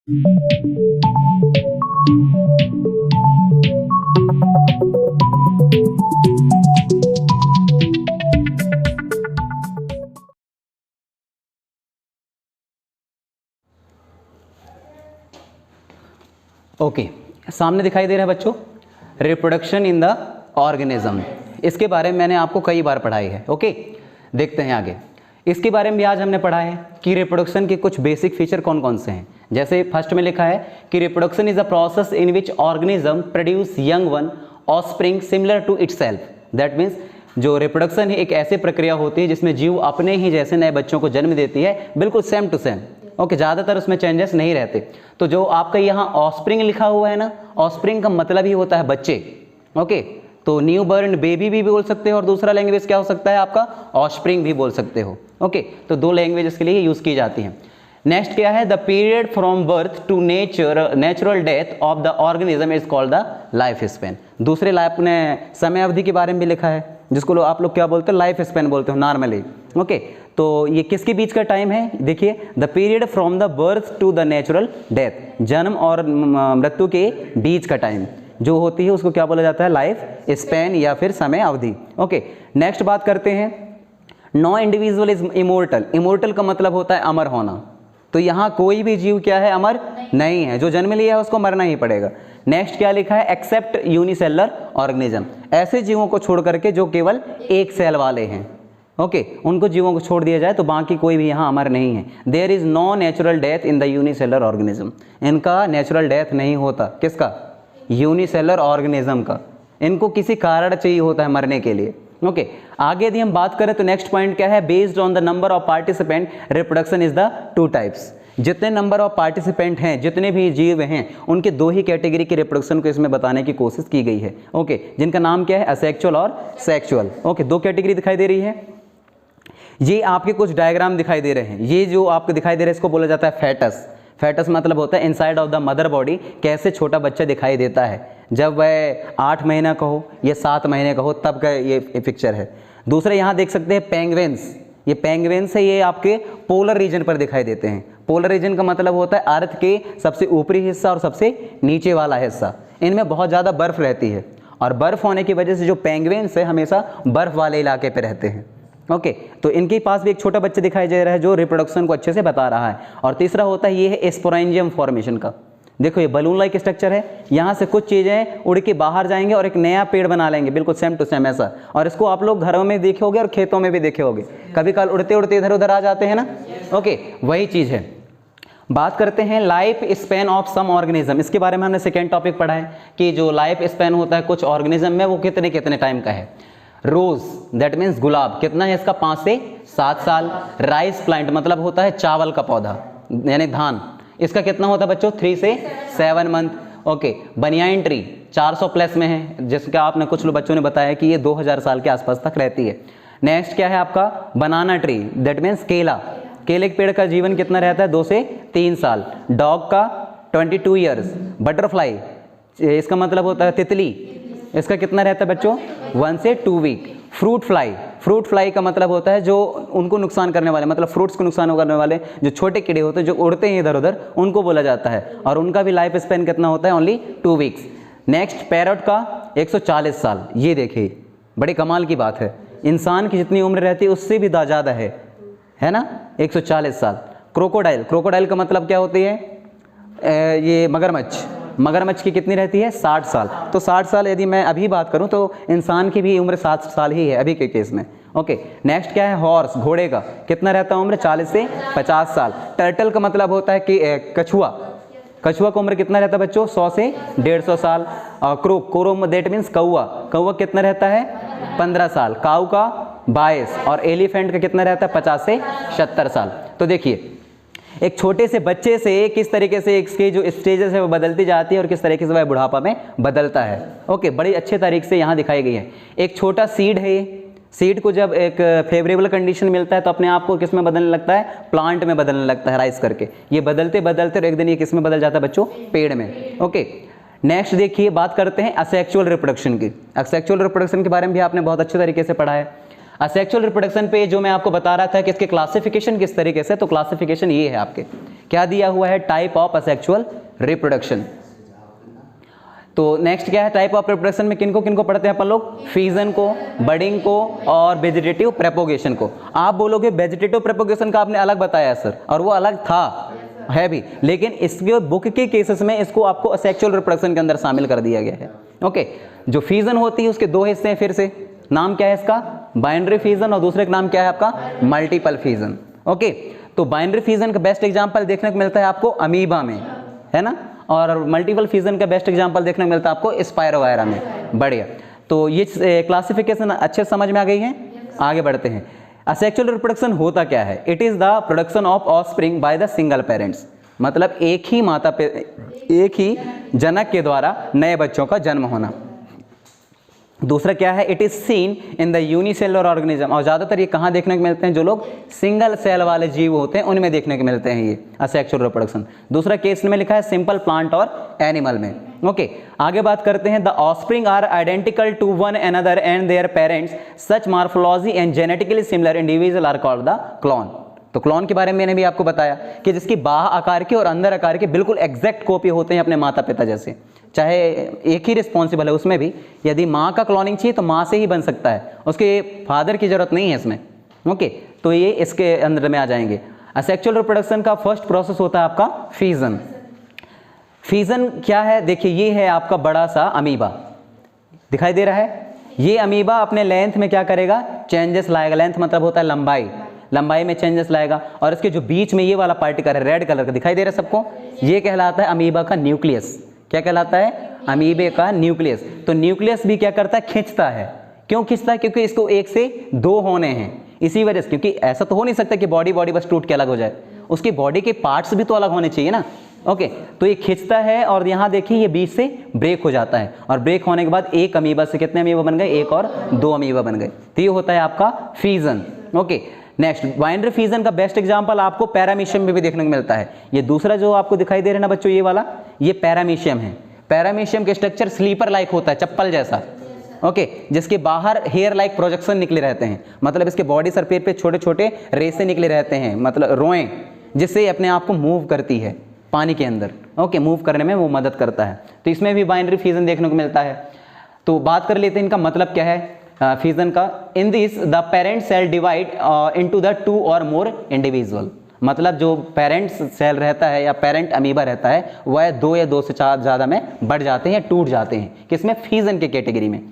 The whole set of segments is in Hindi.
ओके, सामने दिखाई दे रहा है बच्चों रिप्रोडक्शन इन द ऑर्गेनिज्म। इसके बारे में मैंने आपको कई बार पढ़ाई है। ओके, देखते हैं आगे। इसके बारे में भी आज हमने पढ़ा है कि रिप्रोडक्शन के कुछ बेसिक फीचर कौन कौन से हैं। जैसे फर्स्ट में लिखा है कि reproduction is a process in which organism produce young one offspring similar to itself. That means जो रिप्रोडक्शन है एक ऐसी प्रक्रिया होती है जिसमें जीव अपने ही जैसे नए बच्चों को जन्म देती है, बिल्कुल सेम टू सेम। ओके, ज़्यादातर उसमें चेंजेस नहीं रहते। तो जो आपका यहाँ ऑफस्प्रिंग लिखा हुआ है ना, ऑफस्प्रिंग का मतलब ही होता है बच्चे। ओके, तो न्यू बर्न बेबी भी बोल सकते हो और दूसरा लैंग्वेज क्या हो सकता है आपका, ऑफस्प्रिंग भी बोल सकते हो। ओके, तो दो लैंग्वेज के लिए यूज़ की जाती हैं। नेक्स्ट क्या है, the period from birth to natural death of the organism is called the life span. दूसरे लाइफ ने समय अवधि के बारे में भी लिखा है, जिसको आप लोग क्या बोलते हो, लाइफ स्पेन बोलते हो नॉर्मली। ओके, तो ये किसके बीच का टाइम है, देखिए the period from the birth to the natural death, जन्म और मृत्यु के बीच का टाइम जो होती है उसको क्या बोला जाता है, लाइफ स्पेन या फिर समय अवधि। ओके, नेक्स्ट बात करते हैं, no individual is immortal. Immortal का मतलब होता है अमर होना। तो यहाँ कोई भी जीव क्या है, अमर नहीं है। जो जन्म लिया है उसको मरना ही पड़ेगा। नेक्स्ट क्या लिखा है, एक्सेप्ट यूनिसेलर ऑर्गेनिज्म, ऐसे जीवों को छोड़ करके जो केवल एक सेल वाले हैं। ओके, उनको जीवों को छोड़ दिया जाए तो बाकी कोई भी यहाँ अमर नहीं है। There is no natural death in the unicellular organism. इनका नेचुरल डेथ नहीं होता, किसका, यूनिसेलर ऑर्गेनिज्म का। इनको किसी कारण चाहिए होता है मरने के लिए। ओके, आगे यदि हम बात करें तो नेक्स्ट पॉइंट क्या है, based on the number of participant reproduction is the two types. जितने नंबर ऑफ पार्टिसिपेंट हैं, जितने भी जीव हैं, उनके दो ही कैटेगरी की रिप्रोडक्शन को इसमें बताने की कोशिश की गई है। ओके, जिनका नाम क्या है, असेक्सुअल और सेक्सुअल। ओके, दो कैटेगरी दिखाई दे रही है। ये आपके कुछ डायग्राम दिखाई दे रहे हैं। ये जो आपको दिखाई दे रहा है इसको बोला जाता है फेटस। फेटस मतलब होता है inside of the mother body, कैसे छोटा बच्चा दिखाई देता है जब वह 8 महीना का हो या 7 महीने का हो, तब का ये पिक्चर है। दूसरे यहाँ देख सकते हैं पेंगुइन्स। ये पेंगुइन्स है, ये आपके पोलर रीजन पर दिखाई देते हैं। पोलर रीजन का मतलब होता है अर्थ के सबसे ऊपरी हिस्सा और सबसे नीचे वाला हिस्सा। इनमें बहुत ज़्यादा बर्फ़ रहती है और बर्फ़ होने की वजह से जो पेंगुइन्स है हमेशा बर्फ़ वाले इलाके पर रहते हैं। ओके, तो इनके पास भी एक छोटा बच्चा दिखाई दे रहा है जो रिप्रोडक्शन को अच्छे से बता रहा है। और तीसरा होता है ये है स्पोरेंजियम फॉर्मेशन का। देखो ये बलून लाइक स्ट्रक्चर है, यहाँ से कुछ चीज़ें उड़ के बाहर जाएंगे और एक नया पेड़ बना लेंगे, बिल्कुल सेम टू सेम ऐसा। और इसको आप लोग घरों में देखे होगे और खेतों में भी देखे होगे, कभी कल उड़ते उड़ते इधर उधर आ जाते हैं ना। ओके, वही चीज़ है। बात करते हैं life span of some organism. इसके बारे में हमने सेकेंड टॉपिक पढ़ा है कि जो लाइफ स्पेन होता है कुछ ऑर्गेनिज्म में वो कितने कितने टाइम का है। रोज दैट मीन्स गुलाब, कितना है इसका, 5 से 7 साल। राइस प्लांट मतलब होता है चावल का पौधा यानी धान, इसका कितना होता है बच्चों, 3 से 7 मंथ। ओके, बनियाइन ट्री 400 प्लस में है, जिसका आपने कुछ लोग बच्चों ने बताया कि ये 2000 साल के आसपास तक रहती है। नेक्स्ट क्या है आपका, बनाना ट्री दैट मीन्स केला। केले के पेड़ का जीवन कितना रहता है, 2 से 3 साल। डॉग का 22 ईयर्स। बटरफ्लाई इसका मतलब होता है तितली, इसका कितना रहता है बच्चों, 1 से 2 week. Fruit fly, fruit fly का मतलब होता है जो उनको नुकसान करने वाले, मतलब फ्रूट्स को नुकसान करने वाले जो छोटे कीड़े होते हैं जो उड़ते हैं इधर उधर, उनको बोला जाता है। और उनका भी लाइफ स्पेन कितना होता है, ओनली 2 वीक्स। नेक्स्ट पैरट का 140 साल। ये देखिए बड़ी कमाल की बात है, इंसान की जितनी उम्र रहती है उससे भी ज़्यादा है ना, 140 साल। क्रोकोडाइल, क्रोकोडाइल का मतलब क्या होती है, ये मगरमच्छ। मगरमच्छ की कितनी रहती है, 60 साल। तो 60 साल यदि मैं अभी बात करूं तो इंसान की भी उम्र 60 साल ही है अभी के केस में। ओके, नेक्स्ट क्या है, हॉर्स, घोड़े का कितना रहता है उम्र, 40 से 50 साल। टर्टल का मतलब होता है कि कछुआ, कछुआ का उम्र कितना रहता है बच्चों, 100 से 150 साल। और क्रो दैट मीन्स कौआ, कौआ कितना रहता है, 15 साल। काऊ का 22 और एलिफेंट का कितना रहता है, 50 से 70 साल। तो देखिए एक छोटे से बच्चे से किस तरीके से इसके जो स्टेजेस है वो बदलती जाती है और किस तरीके से वह बुढ़ापा में बदलता है। ओके, बड़ी अच्छे तरीके से यहाँ दिखाई गई है। एक छोटा सीड है, ये सीड को जब एक फेवरेबल कंडीशन मिलता है तो अपने आप को किस में बदलने लगता है, प्लांट में बदलने लगता है, राइज करके। ये बदलते बदलते और एक दिन ये किस में बदल जाता है बच्चों, पेड़ में। ओके, नेक्स्ट देखिए बात करते हैं असेक्सुअल रिप्रोडक्शन की। असेक्सुअल रिप्रोडक्शन के बारे में भी आपने बहुत अच्छे तरीके से पढ़ा है। असेक्सुअल रिप्रोडक्शन पे जो मैं आपको बता रहा था कि इसके क्लासिफिकेशन किस तरीके से, तो क्लासिफिकेशन ये है आपके, क्या दिया हुआ है, टाइप ऑफ असेक्सुअल रिप्रोडक्शन। तो नेक्स्ट क्या है, टाइप ऑफ रिप्रोडक्शन में किनको किनको पढ़ते हैं अपन लोग, फिजन को, बडिंग को और वेजिटेटिव प्रोपोगेशन को। आप बोलोगे वेजिटेटिव प्रोपोगेशन का आपने अलग बताया सर, और वो अलग था, है भी, लेकिन इसके बुक के केसेस में इसको आपको असेक्सुअल रिप्रोडक्शन के अंदर शामिल कर दिया गया है। ओके, जो फिजन होती है उसके दो हिस्से हैं, फिर से नाम क्या है इसका, बाइनरी फिजन, और दूसरे का नाम क्या है आपका, मल्टीपल फिजन। ओके, तो बाइनरी फिजन का बेस्ट एग्जांपल देखने को मिलता है आपको अमीबा में, है ना, और मल्टीपल फिजन का बेस्ट एग्जांपल देखने को मिलता है आपको स्पायरोवायरा में। बढ़िया, तो ये क्लासिफिकेशन अच्छे समझ में आ गई है। आगे बढ़ते हैं। असेक्सुअल रिप्रोडक्शन होता क्या है, it is the production of offspring by the single parents, मतलब एक ही जनक के द्वारा नए बच्चों का जन्म होना। दूसरा क्या है, it is seen in the unicellular organism, और ज्यादातर ये कहाँ देखने को मिलते हैं, जो लोग सिंगल सेल वाले जीव होते हैं उनमें देखने को मिलते हैं ये असेक्सुअल रिप्रोडक्शन। दूसरा केस में लिखा है सिंपल प्लांट और एनिमल में। ओके, आगे बात करते हैं, the offspring are identical to one another and their parents, such morphology and genetically similar individual are called the clone. तो क्लोन के बारे में मैंने भी आपको बताया कि जिसकी बाह्य आकार के और अंदर आकार के बिल्कुल एग्जैक्ट कॉपी होते हैं अपने माता पिता जैसे, चाहे एक ही रिस्पॉन्सिबल है उसमें भी, यदि माँ का क्लोनिंग चाहिए तो माँ से ही बन सकता है, उसके फादर की जरूरत नहीं है इसमें। ओके, तो ये इसके अंदर में आ जाएंगे। असेक्सुअल रिप्रोडक्शन का फर्स्ट प्रोसेस होता है आपका फिजन। फिजन क्या है, देखिए ये है आपका बड़ा सा अमीबा दिखाई दे रहा है, ये अमीबा अपने लेंथ में क्या करेगा, चेंजेस लाएगा। लेंथ मतलब होता है लंबाई, लंबाई में चेंजेस लाएगा, और इसके जो बीच में ये वाला पार्टिकल है रेड कलर का दिखाई दे रहा है सबको, ये कहलाता है अमीबा का न्यूक्लियस। क्या कहलाता है, अमीबे का न्यूक्लियस। तो न्यूक्लियस भी क्या करता है, खींचता है। क्यों खींचता है, क्योंकि इसको एक से दो होने हैं, इसी वजह से, क्योंकि ऐसा तो हो नहीं सकता कि बॉडी बस टूट के अलग हो जाए, उसकी बॉडी के पार्ट्स भी तो अलग होने चाहिए ना। ओके, तो ये खींचता है, और यहाँ देखिए ये बीच से ब्रेक हो जाता है, और ब्रेक होने के बाद एक अमीबा से कितने अमीबा बन गए, एक और दो अमीबा बन गए। तो ये होता है आपका fission. Okay, next binary fission का बेस्ट एग्जांपल आपको पैरामीशियम में भी देखने को मिलता है। ये दूसरा जो आपको दिखाई दे रहा है ना बच्चों, ये वाला, ये पैरामीशियम है। पैरामीशियम के स्ट्रक्चर स्लीपर लाइक होता है, चप्पल जैसा। ओके, जिसके बाहर हेयर लाइक प्रोजेक्शन निकले रहते हैं, मतलब इसके बॉडी सरफेस पे छोटे छोटे रेसे निकले रहते हैं, मतलब रोएं, जिससे अपने आप को मूव करती है पानी के अंदर। ओके, मूव करने में वो मदद करता है। तो इसमें भी बाइनरी फिजन देखने को मिलता है। तो बात कर लेते हैं इनका मतलब क्या है फिजन का। In this the parent cell divide into the two और मोर इंडिविजुअल, मतलब जो पेरेंट सेल रहता है या पेरेंट अमीबा रहता है वह दो या दो से चार ज़्यादा में बढ़ जाते हैं या टूट जाते हैं, किसमें, फिजन के कैटेगरी में।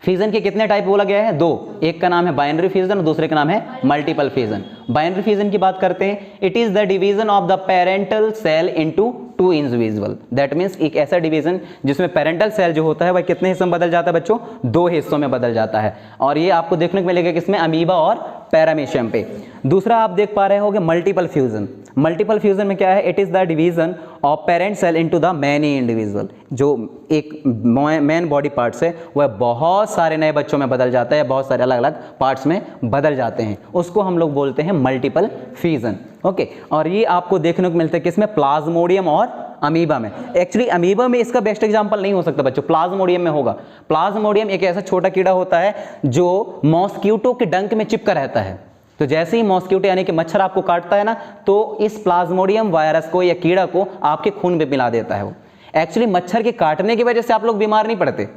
फिजन के कितने टाइप बोला गया है, दो, एक का नाम है बाइनरी फिजन और दूसरे का नाम है मल्टीपल फिजन। बाइनरी फिजन की बात करते हैं, it is the division of the parental cell into two individual, that means एक ऐसा डिवीजन जिसमें पेरेंटल सेल जो होता है वह कितने हिस्सों में बदल जाता है बच्चों, दो हिस्सों में बदल जाता है, और ये आपको देखने को मिलेगा किसमें, अमीबा और पैरामीशियम पे। दूसरा आप देख पा रहे होंगे मल्टीपल फ्यूजन। मल्टीपल फ्यूजन में क्या है, it is the division of parent cell into the many individual, जो एक मेन बॉडी पार्ट्स है वह बहुत सारे नए बच्चों में बदल जाता है, बहुत सारे अलग अलग पार्ट्स में बदल जाते हैं, उसको हम लोग बोलते हैं मल्टीपल फ्यूजन। ओके, और ये आपको देखने को मिलता है किसमें, प्लाज्मोडियम और अमीबा में। एक्चुअली अमीबा में इसका बेस्ट एग्जांपल नहीं हो सकता बच्चों, प्लाज्मोडियम में होगा। प्लाज्मोडियम एक ऐसा छोटा कीड़ा होता है जो मॉस्क्यूटो के डंक में चिपका रहता है। तो जैसे ही मॉस्क्यूटो यानी कि मच्छर आपको काटता है ना, तो इस प्लाज्मोडियम वायरस को या कीड़ा को आपके खून में मिला देता है वो। एक्चुअली मच्छर के काटने की वजह से आप लोग बीमार नहीं पड़ते,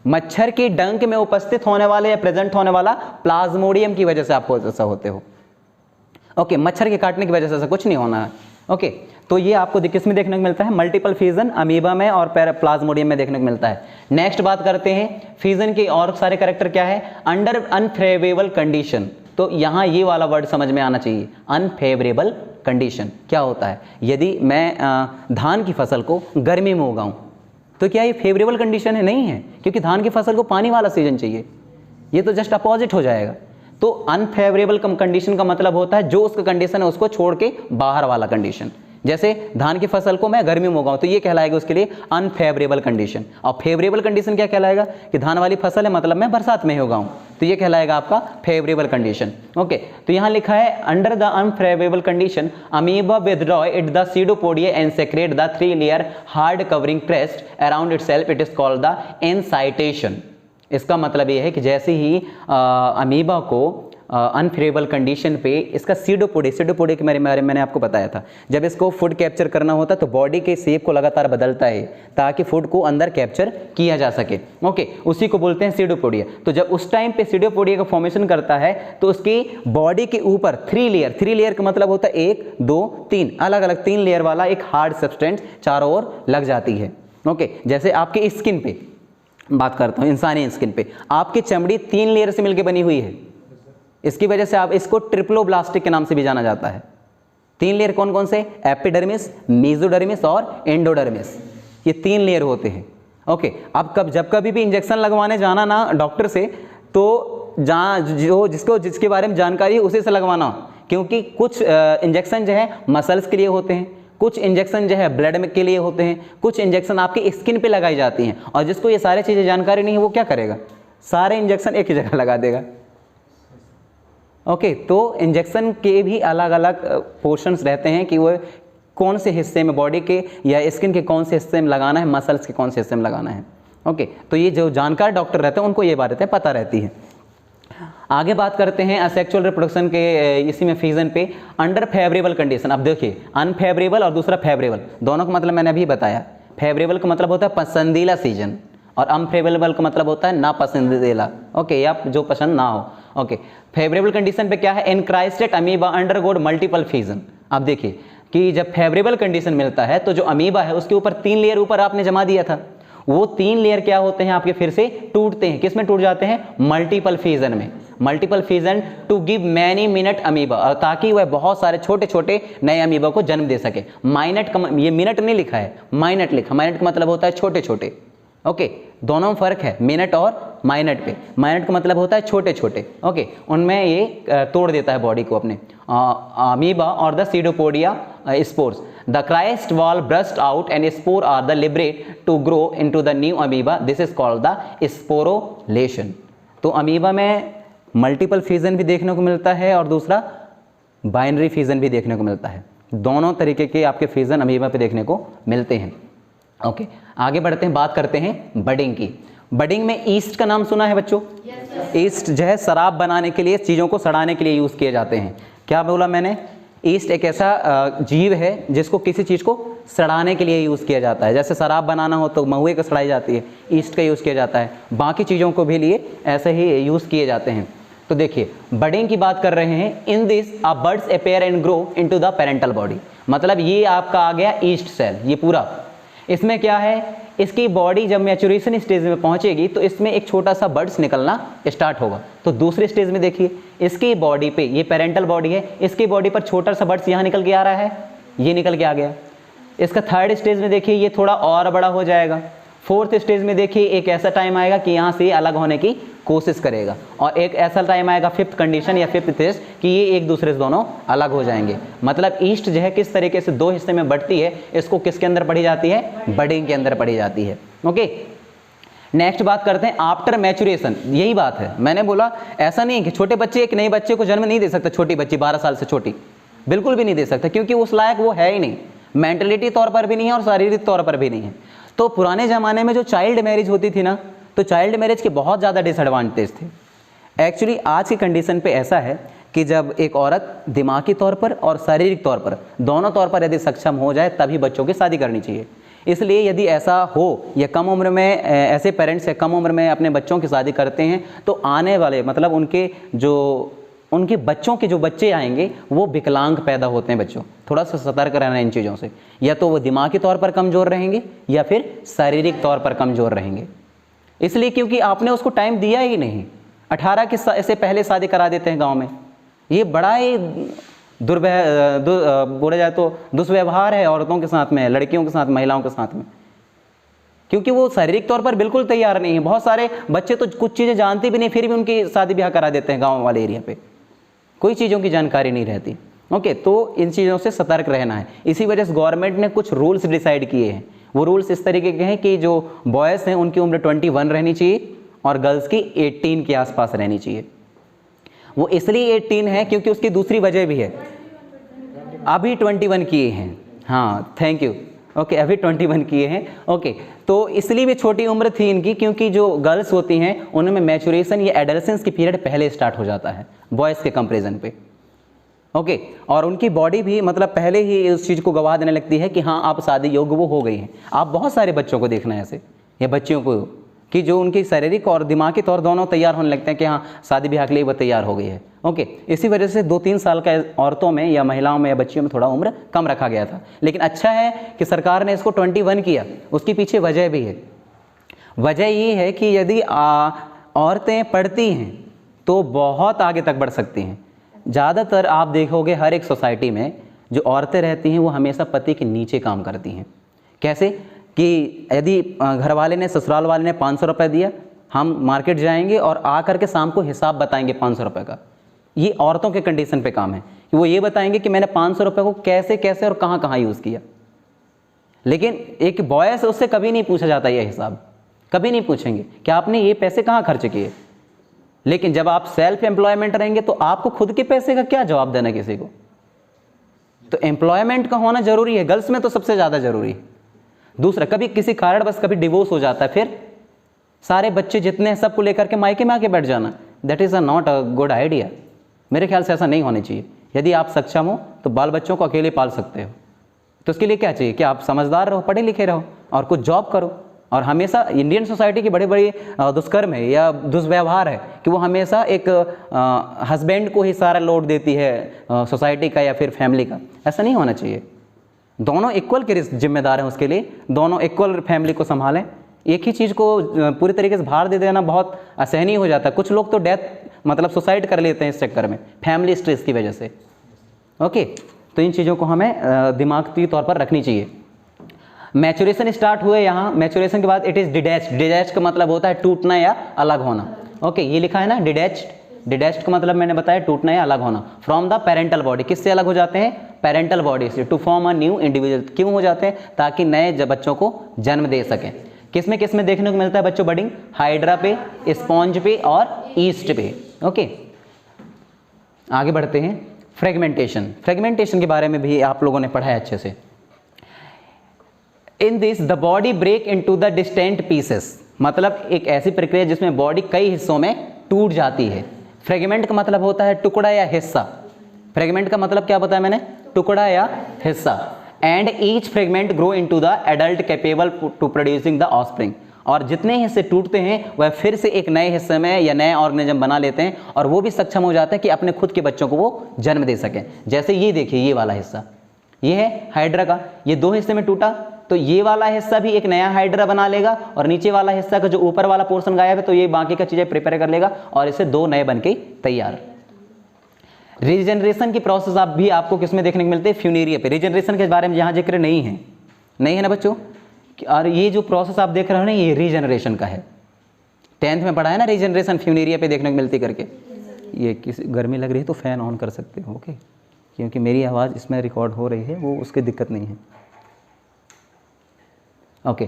मच्छर के डंक में उपस्थित होने वाले या प्रेजेंट होने वाला प्लाज्मोडियम की वजह से आपको ऐसा होते हो। ओके, मच्छर के काटने की वजह से ऐसा कुछ नहीं होना है। ओके, तो ये आपको किस में देखने को मिलता है, मल्टीपल फिजन अमीबा में और प्लाज्मोडियम में देखने को मिलता है। नेक्स्ट बात करते हैं फिजन के और सारे कैरेक्टर क्या है, अंडर अनफेवरेबल कंडीशन। तो यहाँ ये वाला वर्ड समझ में आना चाहिए, अनफेवरेबल कंडीशन क्या होता है। यदि मैं धान की फसल को गर्मी में उगाऊं तो क्या ये फेवरेबल कंडीशन है, नहीं है, क्योंकि धान की फसल को पानी वाला सीजन चाहिए, ये तो जस्ट अपोजिट हो जाएगा। तो अनफेवरेबल कंडीशन का मतलब होता है जो उसका कंडीशन है उसको छोड़ के बाहर वाला कंडीशन। जैसे धान की फसल को मैं गर्मी में उगाऊं तो ये कहलाएगा उसके लिए अनफेवरेबल कंडीशन, और फेवरेबल कंडीशन क्या कहलाएगा कि धान वाली फसल है मतलब मैं बरसात में ही उगाऊं, तो ये कहलाएगा आपका फेवरेबल कंडीशन। ओके, तो यहाँ लिखा है under the unfavourable condition amoeba withdraw it the pseudopodia and secrete the 3 layer hard covering cyst around itself, it is called the encystation. इसका मतलब ये है कि जैसे ही अमीबा को अनफेवरेबल कंडीशन पे इसका सीडोपोडी के बारे में मैंने आपको बताया था, जब इसको फूड कैप्चर करना होता है तो बॉडी के शेप को लगातार बदलता है ताकि फूड को अंदर कैप्चर किया जा सके। ओके, उसी को बोलते हैं सीडोपोडिया। तो जब उस टाइम पे सीडोपोडिया का फॉर्मेशन करता है तो उसकी बॉडी के ऊपर 3 लेयर का मतलब होता है 1 2 3 अलग अलग 3 लेयर वाला एक हार्ड सब्सटेंस चारों ओर लग जाती है। ओके, जैसे आपकी स्किन पे बात करता हूँ, इंसानी स्किन पे आपकी चमड़ी 3 लेयर से मिलकर बनी हुई है। इसकी वजह से आप इसको ट्रिप्लोब्लास्टिक के नाम से भी जाना जाता है। 3 लेयर कौन कौन से? एपिडर्मिस, मेसोडर्मिस और एंडोडर्मिस, ये 3 लेयर होते हैं। ओके, अब जब कभी भी इंजेक्शन लगवाने जाना ना डॉक्टर से, तो जिसके बारे में जानकारी है उसी से लगवाना, क्योंकि कुछ इंजेक्शन जो है मसल्स के लिए होते हैं, कुछ इंजेक्शन जो है ब्लड में के लिए होते हैं, कुछ इंजेक्शन आपकी स्किन पे लगाई जाती हैं। और जिसको ये सारी चीज़ें जानकारी नहीं है वो क्या करेगा? सारे इंजेक्शन एक ही जगह लगा देगा। ओके, तो इंजेक्शन के भी अलग अलग पोर्शंस रहते हैं कि वो कौन से हिस्से में बॉडी के या स्किन के कौन से हिस्से में लगाना है, मसल्स के कौन से हिस्से में लगाना है। ओके, तो ये जो जानकार डॉक्टर रहते हैं उनको ये बातें पता रहती है। आगे बात करते हैं असेक्सुअल रिप्रोडक्शन के इसी में फिजन पे अंडर फेवरेबल कंडीशन। अब देखिए, अनफेवरेबल और दूसरा फेवरेबल, दोनों का मतलब मैंने अभी बताया। फेवरेबल का मतलब होता है पसंदीदा सीजन और अनफेवरेबल का मतलब होता है ना पसंदीदा। ओके, या जो पसंद ना हो। ओके, फेवरेबल कंडीशन पे क्या है? एनक्राइस्टेड अमीबा अंडरगोड मल्टीपल फिजन। अब देखिए कि जब फेवरेबल कंडीशन मिलता है तो जो अमीबा है उसके ऊपर 3 लेयर ऊपर आपने जमा दिया था, वो 3 लेयर क्या होते हैं आपके फिर से टूटते हैं। किस में टूट जाते हैं? मल्टीपल फिजन में। Multiple fission to give many minute amoeba, ताकि वह बहुत सारे छोटे छोटे नए अमीबा को जन्म दे सके। माइनट का, ये मिनट नहीं लिखा है, माइनट लिखा। माइनट का मतलब होता है छोटे छोटे। ओके, दोनों में फर्क है मिनट और माइनट पे। माइनट का मतलब होता है छोटे छोटे। ओके, उनमें ये तोड़ देता है बॉडी को अपने। अमीबा और the pseudopodia spores, the cyst wall burst out and spore are the liberate to grow into the new amoeba, this is called the sporulation. तो अमीबा में मल्टीपल फिजन भी देखने को मिलता है और दूसरा बाइनरी फिजन भी देखने को मिलता है। दोनों तरीके के आपके फिजन अमीबा पे देखने को मिलते हैं। ओके, आगे बढ़ते हैं, बात करते हैं बडिंग की। बडिंग में ईस्ट का नाम सुना है बच्चों? ईस्ट जो है शराब बनाने के लिए, चीज़ों को सड़ाने के लिए यूज़ किए जाते हैं। क्या बोला मैंने? ईस्ट एक ऐसा जीव है जिसको किसी चीज़ को सड़ाने के लिए यूज़ किया जाता है। जैसे शराब बनाना हो तो महुए का सड़ाई जाती है, ईस्ट का यूज़ किया जाता है। बाकी चीज़ों को भी लिए ऐसे ही यूज़ किए जाते हैं। तो देखिए, बडिंग की बात कर रहे हैं। In this a bird's appear and grow into the parental body, मतलब ये आपका आ गया ईस्ट सेल। ये पूरा इसमें क्या है, इसकी बॉडी जब मैच्योरेशन स्टेज में पहुंचेगी तो इसमें एक छोटा सा बर्ड्स निकलना स्टार्ट होगा। तो दूसरे स्टेज में देखिए, इसकी बॉडी पे, ये पेरेंटल बॉडी है, इसकी बॉडी पर छोटा सा बर्ड्स यहाँ निकल के आ रहा है, ये निकल के आ गया। इसका 3rd स्टेज में देखिए ये थोड़ा और बड़ा हो जाएगा। 4th स्टेज में देखिए एक ऐसा टाइम आएगा कि यहाँ से अलग होने की कोशिश करेगा, और एक ऐसा टाइम आएगा 5th कंडीशन या 5th स्टेज कि ये एक दूसरे से दोनों अलग हो जाएंगे। मतलब ईस्ट जो है किस तरीके से 2 हिस्से में बढ़ती है, इसको किसके अंदर पढ़ी जाती है? बडिंग के अंदर पढ़ी जाती है। ओके, नेक्स्ट बात करते हैं आफ्टर मैच्योरेशन। यही बात है, मैंने बोला ऐसा नहीं है कि छोटे बच्चे एक नए बच्चे को जन्म नहीं दे सकते। छोटी बच्ची 12 साल से छोटी बिल्कुल भी नहीं दे सकते, क्योंकि उस लायक वो है ही नहीं, मेंटलिटी तौर पर भी नहीं है और शारीरिक तौर पर भी नहीं है। तो पुराने ज़माने में जो चाइल्ड मैरिज होती थी ना, तो चाइल्ड मैरिज के बहुत ज़्यादा डिसएडवांटेज थे। एक्चुअली आज की कंडीशन पे ऐसा है कि जब एक औरत दिमागी तौर पर और शारीरिक तौर पर, दोनों तौर पर यदि सक्षम हो जाए तभी बच्चों की शादी करनी चाहिए। इसलिए यदि ऐसा हो या कम उम्र में ऐसे पेरेंट्स कम उम्र में अपने बच्चों की शादी करते हैं तो आने वाले, मतलब उनके बच्चों के जो बच्चे आएंगे वो विकलांग पैदा होते हैं। बच्चों थोड़ा सा सतर्क रहना इन चीज़ों से, या तो वो दिमागी तौर पर कमज़ोर रहेंगे या फिर शारीरिक तौर पर कमज़ोर रहेंगे। इसलिए क्योंकि आपने उसको टाइम दिया ही नहीं। 18 के से पहले शादी करा देते हैं गांव में। ये बड़ा ही बोला जाए तो दुष्व्यवहार है औरतों के साथ में, लड़कियों के साथ, महिलाओं के साथ में, क्योंकि वो शारीरिक तौर पर बिल्कुल तैयार नहीं है। बहुत सारे बच्चे तो कुछ चीज़ें जानते भी नहीं, फिर भी उनकी शादी ब्याह करा देते हैं गाँव वाले एरिया पे, कोई चीज़ों की जानकारी नहीं रहती। ओके, तो इन चीज़ों से सतर्क रहना है। इसी वजह से गवर्नमेंट ने कुछ रूल्स डिसाइड किए हैं। वो रूल्स इस तरीके के हैं कि जो बॉयज़ हैं उनकी उम्र 21 रहनी चाहिए और गर्ल्स की 18 के आसपास रहनी चाहिए। वो इसलिए 18 है क्योंकि उसकी दूसरी वजह भी है, अभी 21 किए हैं। हाँ, थैंक यू। ओके अभी 21 किए हैं। ओके तो इसलिए भी छोटी उम्र थी इनकी, क्योंकि जो गर्ल्स होती हैं उनमें मैचुरेशन या एडोलेसेंस की पीरियड पहले स्टार्ट हो जाता है बॉयज़ के कंपेरिजन पे। ओके और उनकी बॉडी भी मतलब पहले ही उस चीज़ को गवाह देने लगती है कि हाँ आप शादी योग्य वो हो गई हैं। आप बहुत सारे बच्चों को देखना है ऐसे, या बच्चियों को, कि जो उनकी शारीरिक और दिमागी तौर दोनों तैयार होने लगते हैं कि हाँ शादी ब्याह के लिए वो तैयार हो गई है। ओके इसी वजह से 2-3 साल का औरतों में या महिलाओं में या बच्चियों में थोड़ा उम्र कम रखा गया था। लेकिन अच्छा है कि सरकार ने इसको 21 किया। उसके पीछे वजह भी है। वजह ये है कि यदि औरतें पढ़ती हैं तो बहुत आगे तक बढ़ सकती हैं। ज़्यादातर आप देखोगे हर एक सोसाइटी में जो औरतें रहती हैं वो हमेशा पति के नीचे काम करती हैं। कैसे कि यदि घर वाले ने, ससुराल वाले ने 500 रुपये दिया, हम मार्केट जाएंगे और आकर के शाम को हिसाब बताएंगे 500 रुपये का। ये औरतों के कंडीशन पे काम है कि वो ये बताएंगे कि मैंने 500 रुपये को कैसे कैसे और कहाँ कहाँ यूज़ किया। लेकिन एक बॉय से उससे कभी नहीं पूछा जाता ये हिसाब, कभी नहीं पूछेंगे कि आपने ये पैसे कहाँ खर्च किए। लेकिन जब आप सेल्फ एम्प्लॉयमेंट रहेंगे तो आपको खुद के पैसे का क्या जवाब देना किसी को। तो एम्प्लॉयमेंट का होना जरूरी है, गर्ल्स में तो सबसे ज़्यादा जरूरी है। दूसरा, कभी किसी कारण बस कभी डिवोर्स हो जाता है, फिर सारे बच्चे जितने हैं सबको लेकर के मायके में आके बैठ जाना, that is not a good idea. मेरे ख्याल से ऐसा नहीं होना चाहिए। यदि आप सक्षम हो तो बाल बच्चों को अकेले पाल सकते हो, तो उसके लिए क्या चाहिए कि आप समझदार रहो, पढ़े लिखे रहो और कुछ जॉब करो। और हमेशा इंडियन सोसाइटी की बड़े बड़े दुष्कर्म है या दुष्व्यवहार है कि वो हमेशा एक हस्बैंड को ही सारा लोड देती है सोसाइटी का या फिर फैमिली का। ऐसा नहीं होना चाहिए। दोनों इक्वल के जिम्मेदार हैं उसके लिए, दोनों इक्वल फैमिली को संभालें। एक ही चीज़ को पूरी तरीके से भार दे देना बहुत असहनीय हो जाता है। कुछ लोग तो डेथ मतलब सुसाइड कर लेते हैं इस चक्कर में, फैमिली स्ट्रेस की वजह से। ओके तो इन चीज़ों को हमें दिमागी तौर पर रखनी चाहिए। मैचुरेशन स्टार्ट हुए यहाँ, मैचुरेशन के बाद इट इज़ डिडैच्ड। डिडैच्ड का मतलब होता है टूटना या अलग होना। ओके ये लिखा है ना डिडैच्ड। डिडैच्ड का मतलब मैंने बताया टूटना या अलग होना। फ्रॉम द पेरेंटल बॉडी, किससे अलग हो जाते हैं? पेरेंटल बॉडी से, to form a new individual. क्यों हो जाते हैं? ताकि नए बच्चों को जन्म दे सकें। किस में देखने को मिलता है बच्चों बडिंग? हाइड्रा पे, स्पॉन्ज पे और ईस्ट पे। ओके आगे बढ़ते हैं। फ्रेगमेंटेशन। फ्रेगमेंटेशन के बारे में भी आप लोगों ने पढ़ा है अच्छे से। In this the body break into the distant pieces, मतलब एक ऐसी प्रक्रिया जिसमें बॉडी कई हिस्सों में टूट जाती है। फ्रेगमेंट का मतलब होता है टुकड़ा या हिस्सा। फ्रेगमेंट का मतलब क्या बताया मैंने? टुकड़ा या हिस्सा। And each fragment grow into the adult capable to producing the offspring. और जितने हिस्से टूटते हैं वह फिर से एक नए हिस्से में या नए ऑर्गेनिज्म बना लेते हैं और वो भी सक्षम हो जाते हैं कि अपने खुद के बच्चों को वो जन्म दे सकें। जैसे ये देखिए, ये वाला हिस्सा ये है हाइड्रा का, ये 2 हिस्से में टूटा तो ये वाला हिस्सा भी एक नया हाइड्रा बना लेगा और नीचे वाला हिस्सा का जो ऊपर वाला पोर्शन गायब है तो ये बाकी का चीजें प्रिपेयर कर लेगा और इसे 2 नए बन के तैयार। रीजनरेशन की प्रोसेस आप भी आपको किसमें देखने को मिलते हैं? फ्यूनेरिया पे। रीजनरेशन के बारे में यहाँ जिक्र नहीं है ना बच्चों। और ये जो प्रोसेस आप देख रहे हो ना, ये रीजनरेशन का है। 10th में पढ़ा है ना रीजनरेशन, फ्यूनेरिया पे देखने को मिलती करके। ये किसी गर्मी लग रही है तो फैन ऑन कर सकते हो, ओके, क्योंकि मेरी आवाज़ इसमें रिकॉर्ड हो रही है, वो उसकी दिक्कत नहीं है। ओके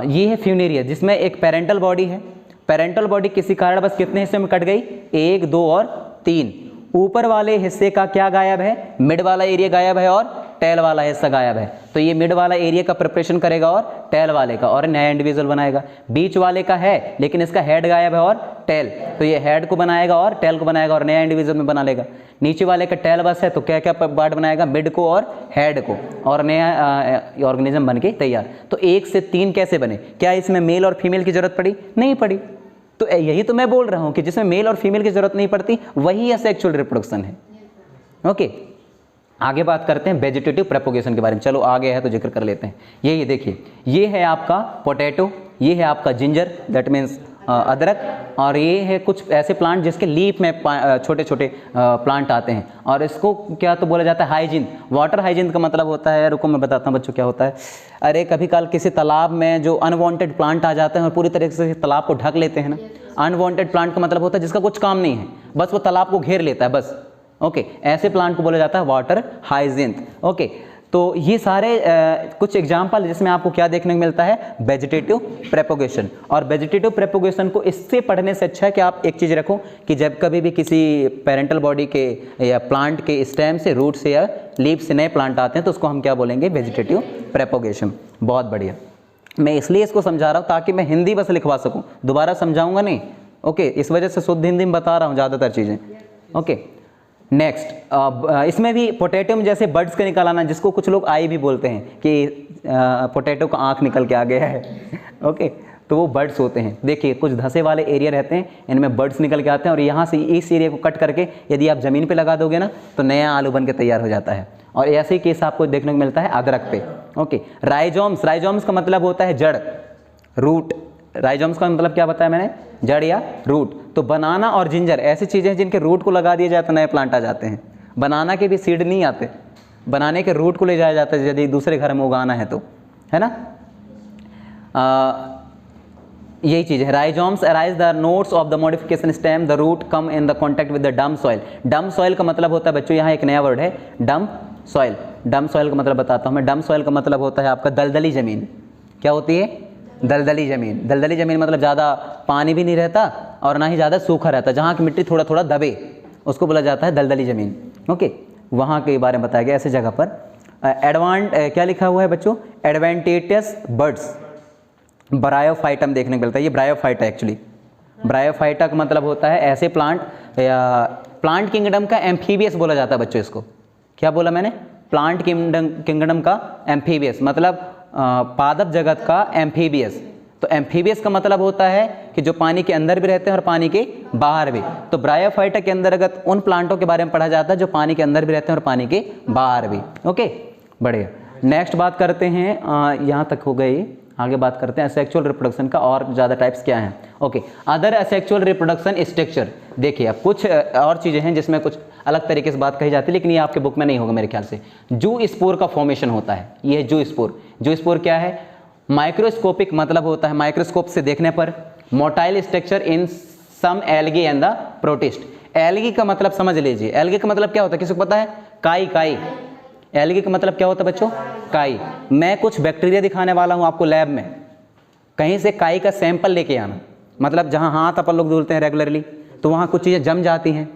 ये है फ्यूनेरिया जिसमें एक पेरेंटल बॉडी है। पेरेंटल बॉडी किसी कारण बस कितने हिस्से में कट गई? 1, 2 और 3। ऊपर वाले हिस्से का क्या गायब है? मिड वाला एरिया गायब है और टेल वाला हिस्सा गायब है। तो ये मिड वाला एरिया का प्रिपरेशन करेगा और टेल वाले का, और नया इंडिविजुअल बनाएगा। बीच वाले का है लेकिन इसका हेड गायब है और टेल, तो ये हेड को बनाएगा और टेल को बनाएगा और नया इंडिविजुअल में बना लेगा। नीचे वाले का टेल बस है तो क्या क्या पार्ट बनाएगा? मिड को और हेड को, और नया ऑर्गेनिज्म बन के तैयार। तो 1 से 3 कैसे बने? क्या इसमें मेल और फीमेल की जरूरत पड़ी? नहीं पड़ी। तो यही तो मैं बोल रहा हूँ कि जिसमें मेल और फीमेल की जरूरत नहीं पड़ती वही असेक्सुअल रिप्रोडक्शन है। ओके आगे बात करते हैं वेजिटेटिव प्रोपगेशन के बारे में। चलो आगे है तो जिक्र कर लेते हैं। ये देखिए, ये है आपका पोटैटो, ये है आपका जिंजर दैट मीन्स अदरक, और ये है कुछ ऐसे प्लांट जिसके लीफ में छोटे छोटे प्लांट आते हैं। और इसको क्या तो बोला जाता है हाइजीन। वाटर हाइजीन का मतलब होता है, रुको मैं बताता हूँ बच्चों क्या होता है। अरे कभी कल किसी तालाब में जो अनवांटेड प्लांट आ जाते हैं और पूरी तरीके से तालाब को ढक लेते हैं ना। अनवांटेड प्लांट का मतलब होता है जिसका कुछ काम नहीं है, बस वो तालाब को घेर लेता है बस। ओके ऐसे प्लांट को बोला जाता है वाटर हाइजीन। ओके तो ये सारे कुछ एग्जाम्पल जिसमें आपको क्या देखने को मिलता है, वेजिटेटिव प्रेपोगेशन। और वेजिटेटिव प्रेपोगेशन को इससे पढ़ने से अच्छा है कि आप एक चीज़ रखो कि जब कभी भी किसी पेरेंटल बॉडी के या प्लांट के स्टेम से, रूट से या लीफ से नए प्लांट आते हैं तो उसको हम क्या बोलेंगे, वेजिटेटिव प्रेपोगेशन। बहुत बढ़िया, मैं इसलिए इसको समझा रहा हूँ ताकि मैं हिंदी बस लिखवा सकूँ, दोबारा समझाऊंगा नहीं। ओके, इस वजह से शुद्ध हिंदी में बता रहा हूँ ज़्यादातर चीज़ें। ओके, नेक्स्ट, इसमें भी पोटैटो में जैसे बर्ड्स के निकल आना, जिसको कुछ लोग आई भी बोलते हैं कि पोटैटो का आँख निकल के आ गया है। ओके, तो वो बर्ड्स होते हैं। देखिए कुछ धंसे वाले एरिया रहते हैं, इनमें बर्ड्स निकल के आते हैं और यहाँ से इस एरिया को कट करके यदि आप ज़मीन पे लगा दोगे ना तो नया आलू बन के तैयार हो जाता है। और ऐसे ही केस आपको देखने को मिलता है अदरक पे। ओके, राइजोम्स, राइजोम्स का मतलब होता है जड़, रूट। राइजोम्स का मतलब क्या बताया मैंने, जड़ या रूट। तो बनाना और जिंजर ऐसी चीज़ें हैं जिनके रूट को लगा दिया जाए तो नए प्लांट आ जाते हैं। बनाना के भी सीड नहीं आते, बनाने के रूट को ले जाया जाता है यदि दूसरे घर में उगाना है तो, है ना। यही चीज़ है। Rhizomes arise the nodes of the modification stem, the root come in the contact with the damp soil. Damp soil का मतलब होता है बच्चों, यहाँ एक नया वर्ड है, डम सॉइल। डम सॉइल का मतलब बताता हूँ मैं। डम सॉइल का मतलब होता है आपका दलदली ज़मीन। क्या होती है, दलदली ज़मीन। दलदली ज़मीन मतलब ज़्यादा पानी भी नहीं रहता और ना ही ज़्यादा सूखा रहता, जहाँ की मिट्टी थोड़ा थोड़ा दबे, उसको बोला जाता है दलदली ज़मीन। ओके, वहाँ के बारे में बताया गया ऐसी जगह पर। क्या लिखा हुआ है बच्चों, एडवेंटेटियस बर्ड्स, ब्रायोफाइटम देखने को मिलता है। ये ब्रायोफाइटा एक्चुअली, ब्रायोफाइटा का मतलब होता है ऐसे प्लांट, या प्लांट किंगडम का एम्फीबियस बोला जाता है बच्चों इसको। क्या बोला मैंने, प्लांट किंगडम का एम्फीबियस, मतलब पादप जगत का एम्फीबियस। तो एम्फीबियस का मतलब होता है कि जो पानी के अंदर भी रहते हैं और पानी के बाहर भी। तो ब्रायोफाइटा के अंतर्गत उन प्लांटों के बारे में पढ़ा जाता है जो पानी के अंदर भी रहते हैं और पानी के बाहर भी। ओके, बढ़िया। नेक्स्ट बात करते हैं, यहाँ तक हो गई, आगे बात करते हैं असेक्सुअल रिप्रोडक्शन का और ज़्यादा टाइप्स क्या हैं। Okay, other asexual reproduction structure. देखिए अब कुछ और चीज़ें हैं जिसमें कुछ अलग तरीके से बात कही जाती है, लेकिन ये आपके बुक में नहीं होगा मेरे ख्याल से। जू स्पोर का फॉर्मेशन होता है, ये है जू स्पोर। जू स्पोर क्या है, माइक्रोस्कोपिक मतलब होता है माइक्रोस्कोप से देखने पर, motile structure in some algae and the protist. Algae का मतलब समझ लीजिए, एल्गी का मतलब क्या होता है, किसी को पता है, काई। काई, एल्गी का मतलब क्या होता है बच्चों, काई। मैं कुछ बैक्टीरिया दिखाने वाला हूँ आपको लैब में, कहीं से काई का सैंपल लेके आना, मतलब जहाँ हाथ अपन लोग धुलते हैं रेगुलरली तो वहाँ कुछ चीज़ें जम जाती हैं,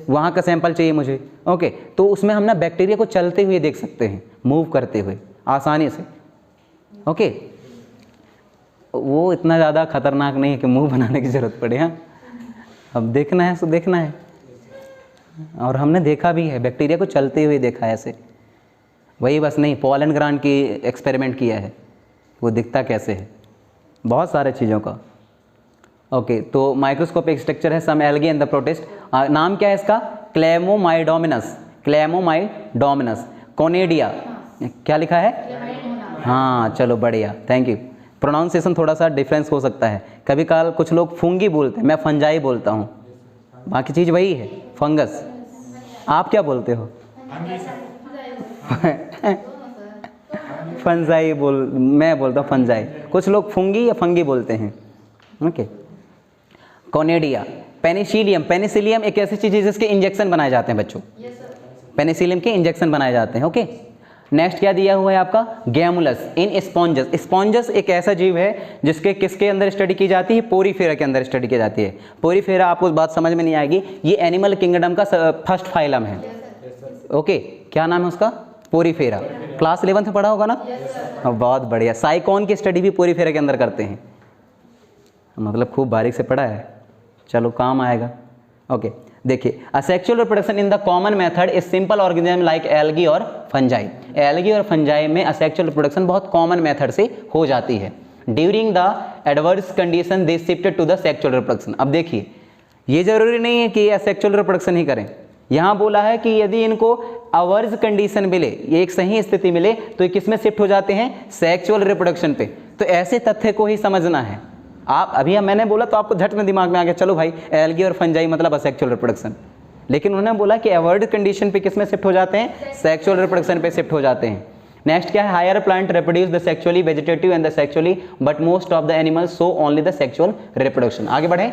वहाँ का सैंपल चाहिए मुझे। ओके, तो उसमें हम ना बैक्टीरिया को चलते हुए देख सकते हैं, मूव करते हुए आसानी से। ओके, वो इतना ज़्यादा खतरनाक नहीं है कि मुंह बनाने की ज़रूरत पड़े। हाँ, अब देखना है तो देखना है, और हमने देखा भी है, बैक्टीरिया को चलते हुए देखा है ऐसे। वही बस नहीं, पोलन ग्रांड की एक्सपेरिमेंट किया है, वो दिखता कैसे है, बहुत सारे चीज़ों का। ओके, तो माइक्रोस्कोपिक स्ट्रक्चर है सम एल्गी एंड द प्रोटिस्ट। नाम क्या है इसका, क्लेमोमाइडोमिनस। क्लेमोमाइडोमिनस। कोनेडिया, क्या लिखा है, हाँ चलो बढ़िया, थैंक यू। प्रोनाउंसिएशन थोड़ा सा डिफरेंस हो सकता है, कभी काल कुछ लोग फंगी बोलते हैं, मैं फंजाई बोलता हूँ, बाकी चीज़ वही है, फंगस। आप क्या बोलते हो, फंजाई मैं बोलता हूँ फंजाई, कुछ लोग फंगी या फंगी बोलते हैं। Okay, conidia. पेनिसिलियम, पेनिसिलियम एक ऐसी चीज़ है जिसके इंजेक्शन बनाए जाते हैं बच्चों, पेनिसिलियम के इंजेक्शन बनाए जाते हैं। ओके, नेक्स्ट क्या दिया हुआ है आपका, गैमुलस इन स्पॉन्जस। स्पॉन्जस एक ऐसा जीव है जिसके किसके अंदर स्टडी की जाती है, पोरीफेरा के अंदर स्टडी की जाती है। पोरीफेरा आपको बात समझ में नहीं आएगी, ये एनिमल किंगडम का फर्स्ट फाइलम है। ओके, क्या नाम है उसका, पोरीफेरा। क्लास 11 में पढ़ा होगा ना, बहुत बढ़िया। साइकोन की स्टडी भी पोरीफेरा के अंदर करते हैं, मतलब खूब बारीक से पढ़ा है, चलो काम आएगा। ओके, देखिए, asexual reproduction in the common method is simple organism like algae और फंजाई। एल्गी और फंजाई में असेक्सुअल रिप्रोडक्शन बहुत कॉमन मेथड से हो जाती है। During the adverse condition they shifted to the sexual reproduction. अब देखिए, ये जरूरी नहीं है कि असेक्सुअल रिप्रोडक्शन ही करें, यहाँ बोला है कि यदि इनको अवर्स कंडीशन मिले, ये एक सही स्थिति मिले, तो ये किस में शिफ्ट हो जाते हैं, सेक्सुअल रिप्रोडक्शन पे। तो ऐसे तथ्य को ही समझना है आप। अभी मैंने बोला तो आपको झट में दिमाग में आ गया, चलो भाई एल्गी और फंजाई मतलब असेक्सुअल रिप्रोडक्शन, लेकिन उन्होंने बोला कि अवर्ड कंडीशन पे किस में शिफ्ट हो जाते हैं, सेक्सुअल रिप्रोडक्शन पे शिफ्ट हो जाते हैं। नेक्स्ट क्या है, higher plant reproduce the sexually vegetative and the sexually, but most of the animals show only the sexual reproduction. आगे बढ़े,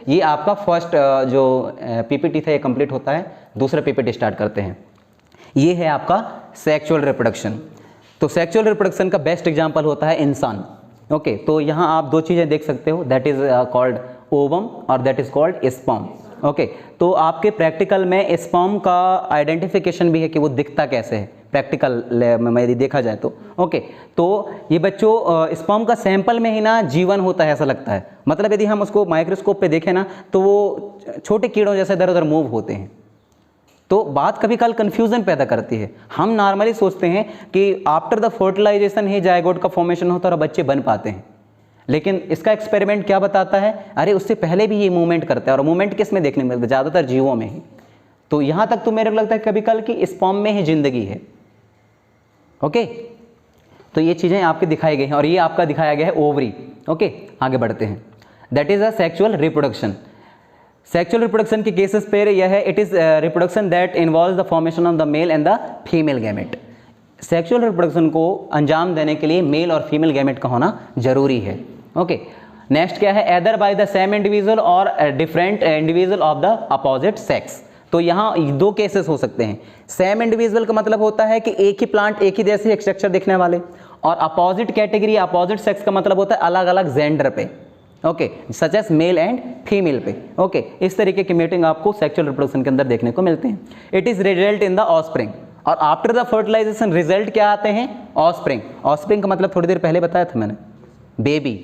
ये आपका फर्स्ट जो पीपीटी था ये कंप्लीट होता है, दूसरा पीपीटी स्टार्ट करते हैं। ये है आपका सेक्सुअल रिप्रोडक्शन। तो सेक्सुअल रिप्रोडक्शन का बेस्ट एग्जांपल होता है इंसान। ओके, तो यहाँ आप दो चीज़ें देख सकते हो, दैट इज़ कॉल्ड ओवम और that is called sperm. Okay, तो आपके प्रैक्टिकल में स्पर्म का आइडेंटिफिकेशन भी है कि वो दिखता कैसे है, प्रैक्टिकल में यदि देखा जाए तो। ओके, तो ये बच्चों स्पर्म का सैंपल में ही ना जीवन होता है ऐसा लगता है, मतलब यदि हम उसको माइक्रोस्कोप पे देखें ना तो वो छोटे कीड़ों जैसे इधर उधर मूव होते हैं। तो बात कभी कल कंफ्यूजन पैदा करती है। हम नॉर्मली सोचते हैं कि आफ्टर द फर्टिलाइजेशन ही जायगोट का फॉर्मेशन होता है और बच्चे बन पाते हैं, लेकिन इसका एक्सपेरिमेंट क्या बताता है, अरे उससे पहले भी ये मूवमेंट करता है। और मूवमेंट किस में देखने मिलता है, ज़्यादातर जीवों में ही। तो यहाँ तक तो मेरे को लगता है कभी कल कि स्पर्म में ही जिंदगी है। ओके, तो ये चीज़ें आपके दिखाई गई हैं और ये आपका दिखाया गया है ओवरी। ओके, आगे बढ़ते हैं। That is a sexual reproduction. Sexual reproduction के केसेस पे यह है, it is reproduction that involves the formation of the male and the female gamete. Sexual reproduction को अंजाम देने के लिए मेल और फीमेल गैमेट का होना जरूरी है। ओके, नेक्स्ट क्या है, either by the same individual or different individual of the opposite sex. तो यहाँ दो केसेस हो सकते हैं। सेम इंडिविजुअल का मतलब होता है कि एक ही प्लांट, एक ही जैसे स्ट्रक्चर दिखने वाले, और अपोजिट कैटेगरी, अपोजिट सेक्स का मतलब होता है अलग अलग जेंडर पे। Okay, such as male and female पे। ओके, इस तरीके की मीटिंग आपको सेक्सुअल रिप्रोडक्शन के अंदर देखने को मिलते हैं। It is result in the offspring, और आफ्टर द फर्टिलाइजेशन रिजल्ट क्या आते हैं, ऑफस्प्रिंग। ऑफस्प्रिंग का मतलब थोड़ी देर पहले बताया था मैंने, बेबी।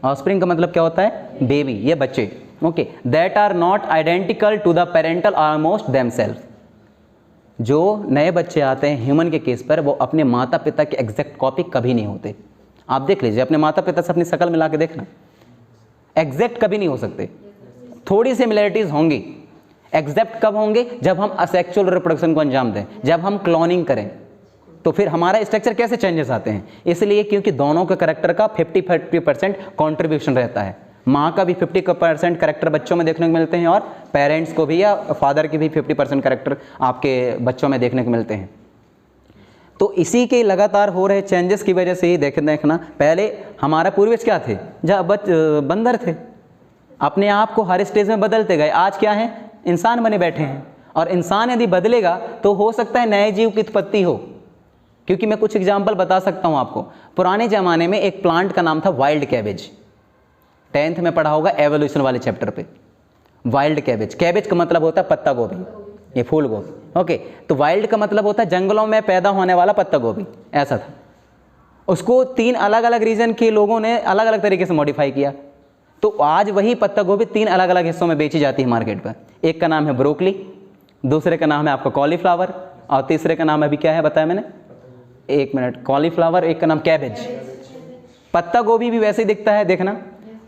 ऑफस्प्रिंग का मतलब क्या होता है, बेबी, ये बच्चे। Okay, that are not identical to the parental almost themself. जो नए बच्चे आते हैं ह्यूमन के केस पर, वो अपने माता पिता के एग्जैक्ट कॉपी कभी नहीं होते। आप देख लीजिए, अपने माता पिता से अपनी शक्ल मिला के देखना, एग्जैक्ट कभी नहीं हो सकते। थोड़ी सिमिलरिटीज होंगी। एग्जैक्ट कब होंगे, जब हम असेक्सुअल रिप्रोडक्शन को अंजाम दें, जब हम क्लोनिंग करें, तो फिर हमारा स्ट्रक्चर कैसे चेंजेस आते हैं, इसलिए क्योंकि दोनों के करेक्टर का 50-50% कॉन्ट्रीब्यूशन रहता है। माँ का भी 50% करेक्टर बच्चों में देखने को मिलते हैं, और पेरेंट्स को भी या फादर के भी 50% करेक्टर आपके बच्चों में देखने को मिलते हैं। तो इसी के लगातार हो रहे चेंजेस की वजह से ही देखना, पहले हमारा पूर्वज क्या थे, जब बंदर थे, अपने आप को हर स्टेज में बदलते गए। आज क्या है, इंसान बने बैठे हैं, और इंसान यदि बदलेगा तो हो सकता है नए जीव की उत्पत्ति हो। क्योंकि मैं कुछ एग्जाम्पल बता सकता हूँ आपको। पुराने ज़माने में एक प्लांट का नाम था वाइल्ड कैबेज, 10th में पढ़ा होगा एवोल्यूशन वाले चैप्टर पे। वाइल्ड कैबेज, कैबेज का मतलब होता है पत्ता गोभी, ये फूल गोभी। ओके, तो वाइल्ड का मतलब होता है जंगलों में पैदा होने वाला पत्ता गोभी, ऐसा था। उसको 3 अलग अलग रीजन के लोगों ने अलग अलग तरीके से मॉडिफाई किया। तो आज वही पत्ता गोभी 3 अलग अलग हिस्सों में बेची जाती है मार्केट पर। एक का नाम है ब्रोकली, दूसरे का नाम है आपका कॉलीफ्लावर, और तीसरे का नाम अभी क्या है बताया मैंने, 1 मिनट, कॉलीफ्लावर, एक का नाम कैबेज। पत्ता गोभी भी वैसे ही दिखता है, देखना,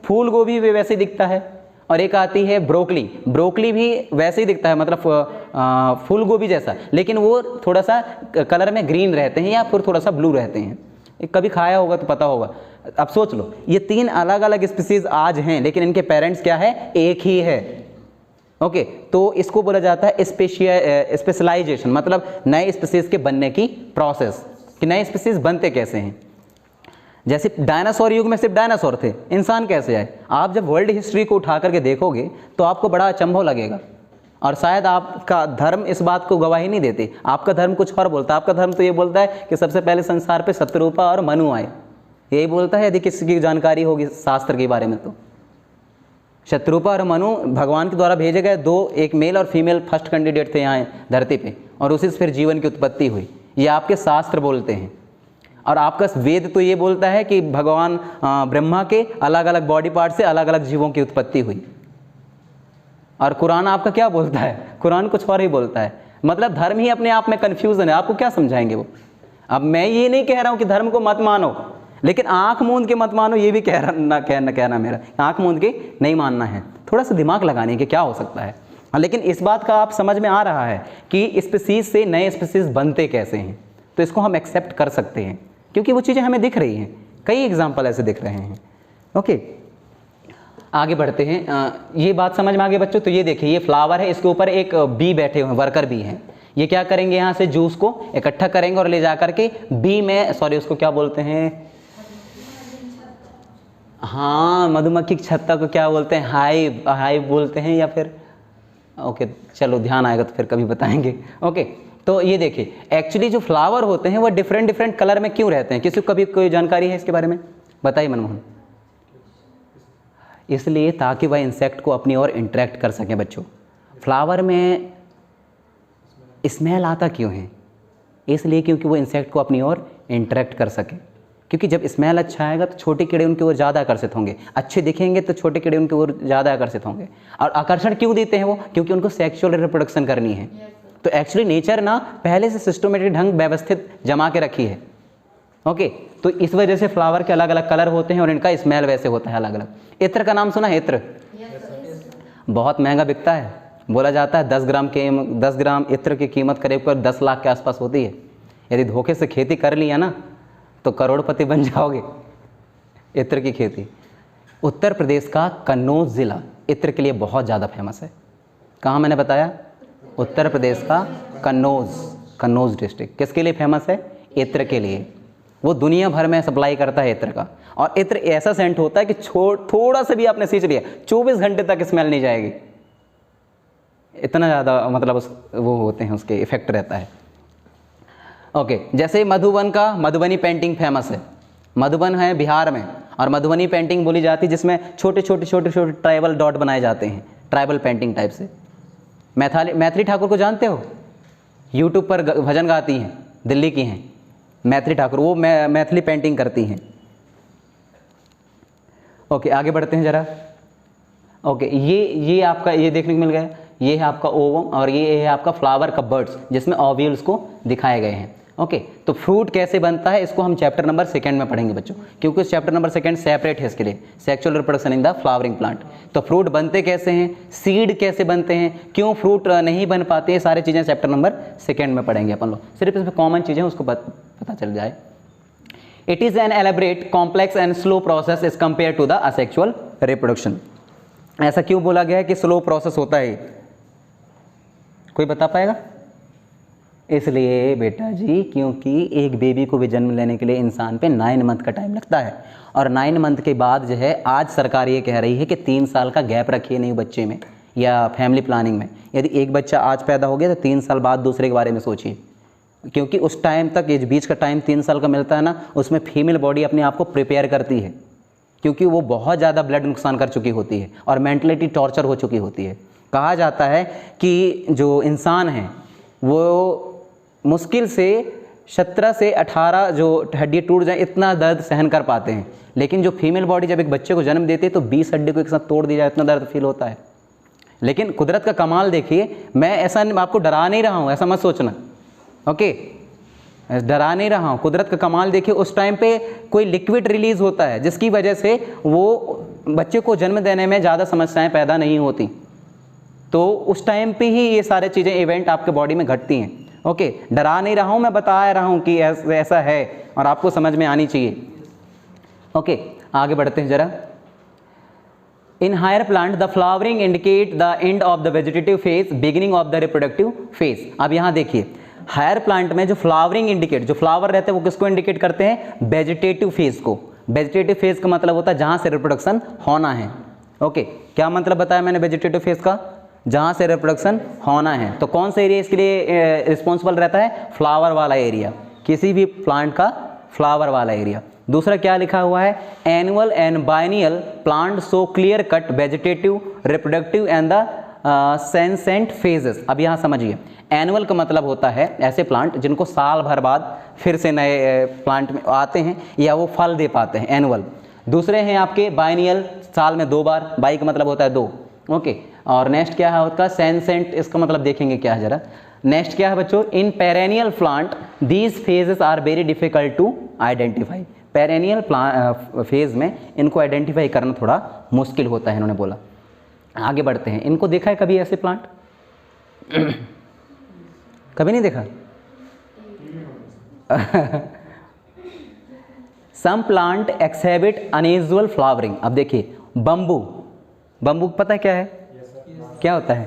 फूल गोभी भी वैसे ही दिखता है, और एक आती है ब्रोकली। ब्रोकली भी वैसे ही दिखता है, मतलब फूल गोभी जैसा, लेकिन वो थोड़ा सा कलर में ग्रीन रहते हैं या फिर थोड़ा सा ब्लू रहते हैं। कभी खाया होगा तो पता होगा। अब सोच लो, ये 3 अलग अलग स्पीसीज आज हैं, लेकिन इनके पेरेंट्स क्या है, एक ही है। ओके, तो इसको बोला जाता है स्पेशलाइजेशन, मतलब नए स्पीसीज के बनने की प्रोसेस, कि नए स्पीसीज बनते कैसे हैं। जैसे डायनासोर युग में सिर्फ डायनासोर थे, इंसान कैसे आए। आप जब वर्ल्ड हिस्ट्री को उठा करके देखोगे तो आपको बड़ा अचंभव लगेगा, और शायद आपका धर्म इस बात को गवाही नहीं देते। आपका धर्म कुछ और बोलता है। आपका धर्म तो ये बोलता है कि सबसे पहले संसार पे शत्रुपा और मनु आए, यही बोलता है। यदि किसी की जानकारी होगी शास्त्र के बारे में तो शत्रुपा और मनु भगवान के द्वारा भेजे गए 2, एक मेल और फीमेल फर्स्ट कैंडिडेट थे यहाँ धरती पे, और उसी से फिर जीवन की उत्पत्ति हुई। ये आपके शास्त्र बोलते हैं। और आपका वेद तो ये बोलता है कि भगवान ब्रह्मा के अलग अलग बॉडी पार्ट से अलग अलग जीवों की उत्पत्ति हुई। और कुरान आपका क्या बोलता है, कुरान कुछ और ही बोलता है। मतलब धर्म ही अपने आप में कन्फ्यूजन है, आपको क्या समझाएंगे वो। अब मैं ये नहीं कह रहा हूँ कि धर्म को मत मानो, लेकिन आंख मूंद के मत मानो, ये भी कहना मेरा, आंख मूंद के नहीं मानना है। थोड़ा सा दिमाग लगाने के क्या हो सकता है। लेकिन इस बात का आप समझ में आ रहा है कि स्पीसीज से नए स्पीसीज बनते कैसे हैं, तो इसको हम एक्सेप्ट कर सकते हैं, क्योंकि वो चीज़ें हमें दिख रही हैं। कई एग्जाम्पल ऐसे दिख रहे हैं। ओके, आगे बढ़ते हैं। ये बात समझ में आ गई बच्चों। तो ये देखिए, ये फ्लावर है, इसके ऊपर एक बी बैठे हुए हैं, वर्कर बी हैं। ये क्या करेंगे, यहाँ से जूस को इकट्ठा करेंगे और ले जा करके बी में, सॉरी उसको क्या बोलते हैं, हाँ मधुमक्खी की छत्ता को क्या बोलते हैं, हाइव बोलते हैं, या फिर ओके चलो ध्यान आएगा तो फिर कभी बताएंगे। ओके, तो ये देखिए, एक्चुअली जो फ्लावर होते हैं वो डिफरेंट डिफरेंट कलर में क्यों रहते हैं? किसी को कभी कोई जानकारी है इसके बारे में? बताइए मनमोहन। इसलिए ताकि वह इंसेक्ट को अपनी ओर इंटरेक्ट कर सकें बच्चों। फ्लावर में स्मेल आता क्यों है? इसलिए क्योंकि वो इंसेक्ट को अपनी ओर इंटरेक्ट कर सके, क्योंकि जब स्मेल अच्छा आएगा तो छोटे कीड़े उनकी ओर ज़्यादा आकर्षित होंगे, अच्छे दिखेंगे तो छोटे कीड़े उनकी ओर ज़्यादा आकर्षित होंगे। और आकर्षण क्यों देते हैं वो? क्योंकि उनको सेक्सुअल रिप्रोडक्शन करनी है। तो एक्चुअली नेचर ना पहले से सिस्टमेटिक ढंग व्यवस्थित जमा के रखी है। ओके, तो इस वजह से फ्लावर के अलग अलग कलर होते हैं और इनका स्मेल वैसे होता है अलग अलग। इत्र का नाम सुना है? इत्र बहुत महंगा बिकता है, बोला जाता है 10 ग्राम इत्र की कीमत करीब 10 लाख के आसपास होती है। यदि धोखे से खेती कर लिया ना तो करोड़पति बन जाओगे। इत्र की खेती। उत्तर प्रदेश का कन्नौज ज़िला इत्र के लिए बहुत ज़्यादा फेमस है। कहाँ मैंने बताया? उत्तर प्रदेश का कन्नौज डिस्ट्रिक्ट किसके लिए फेमस है? इत्र के लिए। वो दुनिया भर में सप्लाई करता है इत्र का। और इत्र ऐसा सेंट होता है कि थोड़ा सा भी आपने सींच लिया 24 घंटे तक स्मेल नहीं जाएगी, इतना ज़्यादा मतलब वो होते हैं, उसके इफेक्ट रहता है। ओके, जैसे मधुबन का मधुबनी पेंटिंग फेमस है। मधुबन है बिहार में, और मधुबनी पेंटिंग बोली जाती है जिसमें छोटे छोटे ट्राइबल डॉट बनाए जाते हैं, ट्राइबल पेंटिंग टाइप से। मैथिली ठाकुर को जानते हो? यूट्यूब पर भजन गाती हैं, दिल्ली की हैं मैथिली ठाकुर, वो मैथिली पेंटिंग करती हैं। ओके, आगे बढ़ते हैं ज़रा। ओके, ये आपका ये देखने को मिल गया, ये है आपका ओवम और ये है आपका फ्लावर का बर्ड्स जिसमें ओव्यूल्स को दिखाए गए हैं। ओके, तो फ्रूट कैसे बनता है इसको हम चैप्टर नंबर 2 में पढ़ेंगे बच्चों, क्योंकि चैप्टर नंबर 2 सेपरेट है इसके लिए, sexual reproduction in the flowering plant. तो फ्रूट बनते कैसे हैं, सीड कैसे बनते हैं, क्यों फ्रूट नहीं बन पाते, ये सारी चीज़ें चैप्टर नंबर 2 में पढ़ेंगे अपन लोग। सिर्फ इसमें कॉमन चीज़ें उसको पता चल जाए। It is an elaborate complex and slow process as compare to the asexual reproduction. ऐसा क्यों बोला गया है कि स्लो प्रोसेस होता है? कोई बता पाएगा? इसलिए बेटा जी क्योंकि एक बेबी को भी जन्म लेने के लिए इंसान पे 9 मंथ का टाइम लगता है, और 9 मंथ के बाद जो है आज सरकार ये कह रही है कि 3 साल का गैप रखिए नहीं बच्चे में या फैमिली प्लानिंग में। यदि एक बच्चा आज पैदा हो गया तो 3 साल बाद दूसरे के बारे में सोचिए, क्योंकि उस टाइम तक ये बीच का टाइम 3 साल का मिलता है ना, उसमें फीमेल बॉडी अपने आप को प्रिपेयर करती है, क्योंकि वो बहुत ज़्यादा ब्लड नुकसान कर चुकी होती है और मेंटलिटी टॉर्चर हो चुकी होती है। कहा जाता है कि जो इंसान है वो मुश्किल से 17 से 18 जो हड्डी टूट जाए इतना दर्द सहन कर पाते हैं, लेकिन जो फीमेल बॉडी जब एक बच्चे को जन्म देती है तो 20 हड्डी को एक साथ तोड़ दी जाए इतना दर्द फील होता है। लेकिन कुदरत का कमाल देखिए, मैं ऐसा आपको डरा नहीं रहा हूँ, ऐसा मत सोचना। ओके, डरा नहीं रहा हूँ, कुदरत का कमाल देखिए। उस टाइम पे कोई लिक्विड रिलीज होता है जिसकी वजह से वो बच्चे को जन्म देने में ज़्यादा समस्याएं पैदा नहीं होती, तो उस टाइम पे ही ये सारे चीज़ें इवेंट आपके बॉडी में घटती हैं। ओके, डरा नहीं रहा हूँ, मैं बता रहा हूँ कि ऐसा है और आपको समझ में आनी चाहिए। ओके, आगे बढ़ते हैं जरा। In higher plant the flowering indicate the end of the vegetative phase, beginning of the reproductive phase. अब यहाँ देखिए, हायर प्लांट में जो फ्लावरिंग इंडिकेट, जो फ्लावर रहते हैं वो किसको इंडिकेट करते हैं? वेजिटेटिव फेज को। वेजिटेटिव फेज का मतलब होता है जहाँ से रिप्रोडक्शन होना है। ओके, क्या मतलब बताया मैंने वेजिटेटिव फेज का? जहाँ से रिप्रोडक्शन होना है। तो कौन सा एरिया इसके लिए रिस्पॉन्सिबल रहता है? फ्लावर वाला एरिया, किसी भी प्लांट का फ्लावर वाला एरिया। दूसरा क्या लिखा हुआ है? Annual and biennial plant so clear cut vegetative, reproductive and the senescent phases. अब यहाँ समझिए, एनुअल का मतलब होता है ऐसे प्लांट जिनको साल भर बाद फिर से नए प्लांट में आते हैं या वो फल दे पाते हैं, एनुअल। दूसरे हैं आपके बाइनियल, साल में 2 बार, बाई का मतलब होता है 2। ओके, और नेक्स्ट क्या है उसका? सेंसेंट, इसका मतलब देखेंगे क्या है जरा। नेक्स्ट क्या है बच्चों? In perennial plant these phases are very difficult to identify. Perennial phase में इनको आइडेंटिफाई करना थोड़ा मुश्किल होता है, इन्होंने बोला। आगे बढ़ते हैं। इनको देखा है कभी ऐसे प्लांट? कभी नहीं देखा? Some plant exhibit unusual flowering. अब देखिए, बम्बू, बम्बू पता है क्या है? क्या होता है?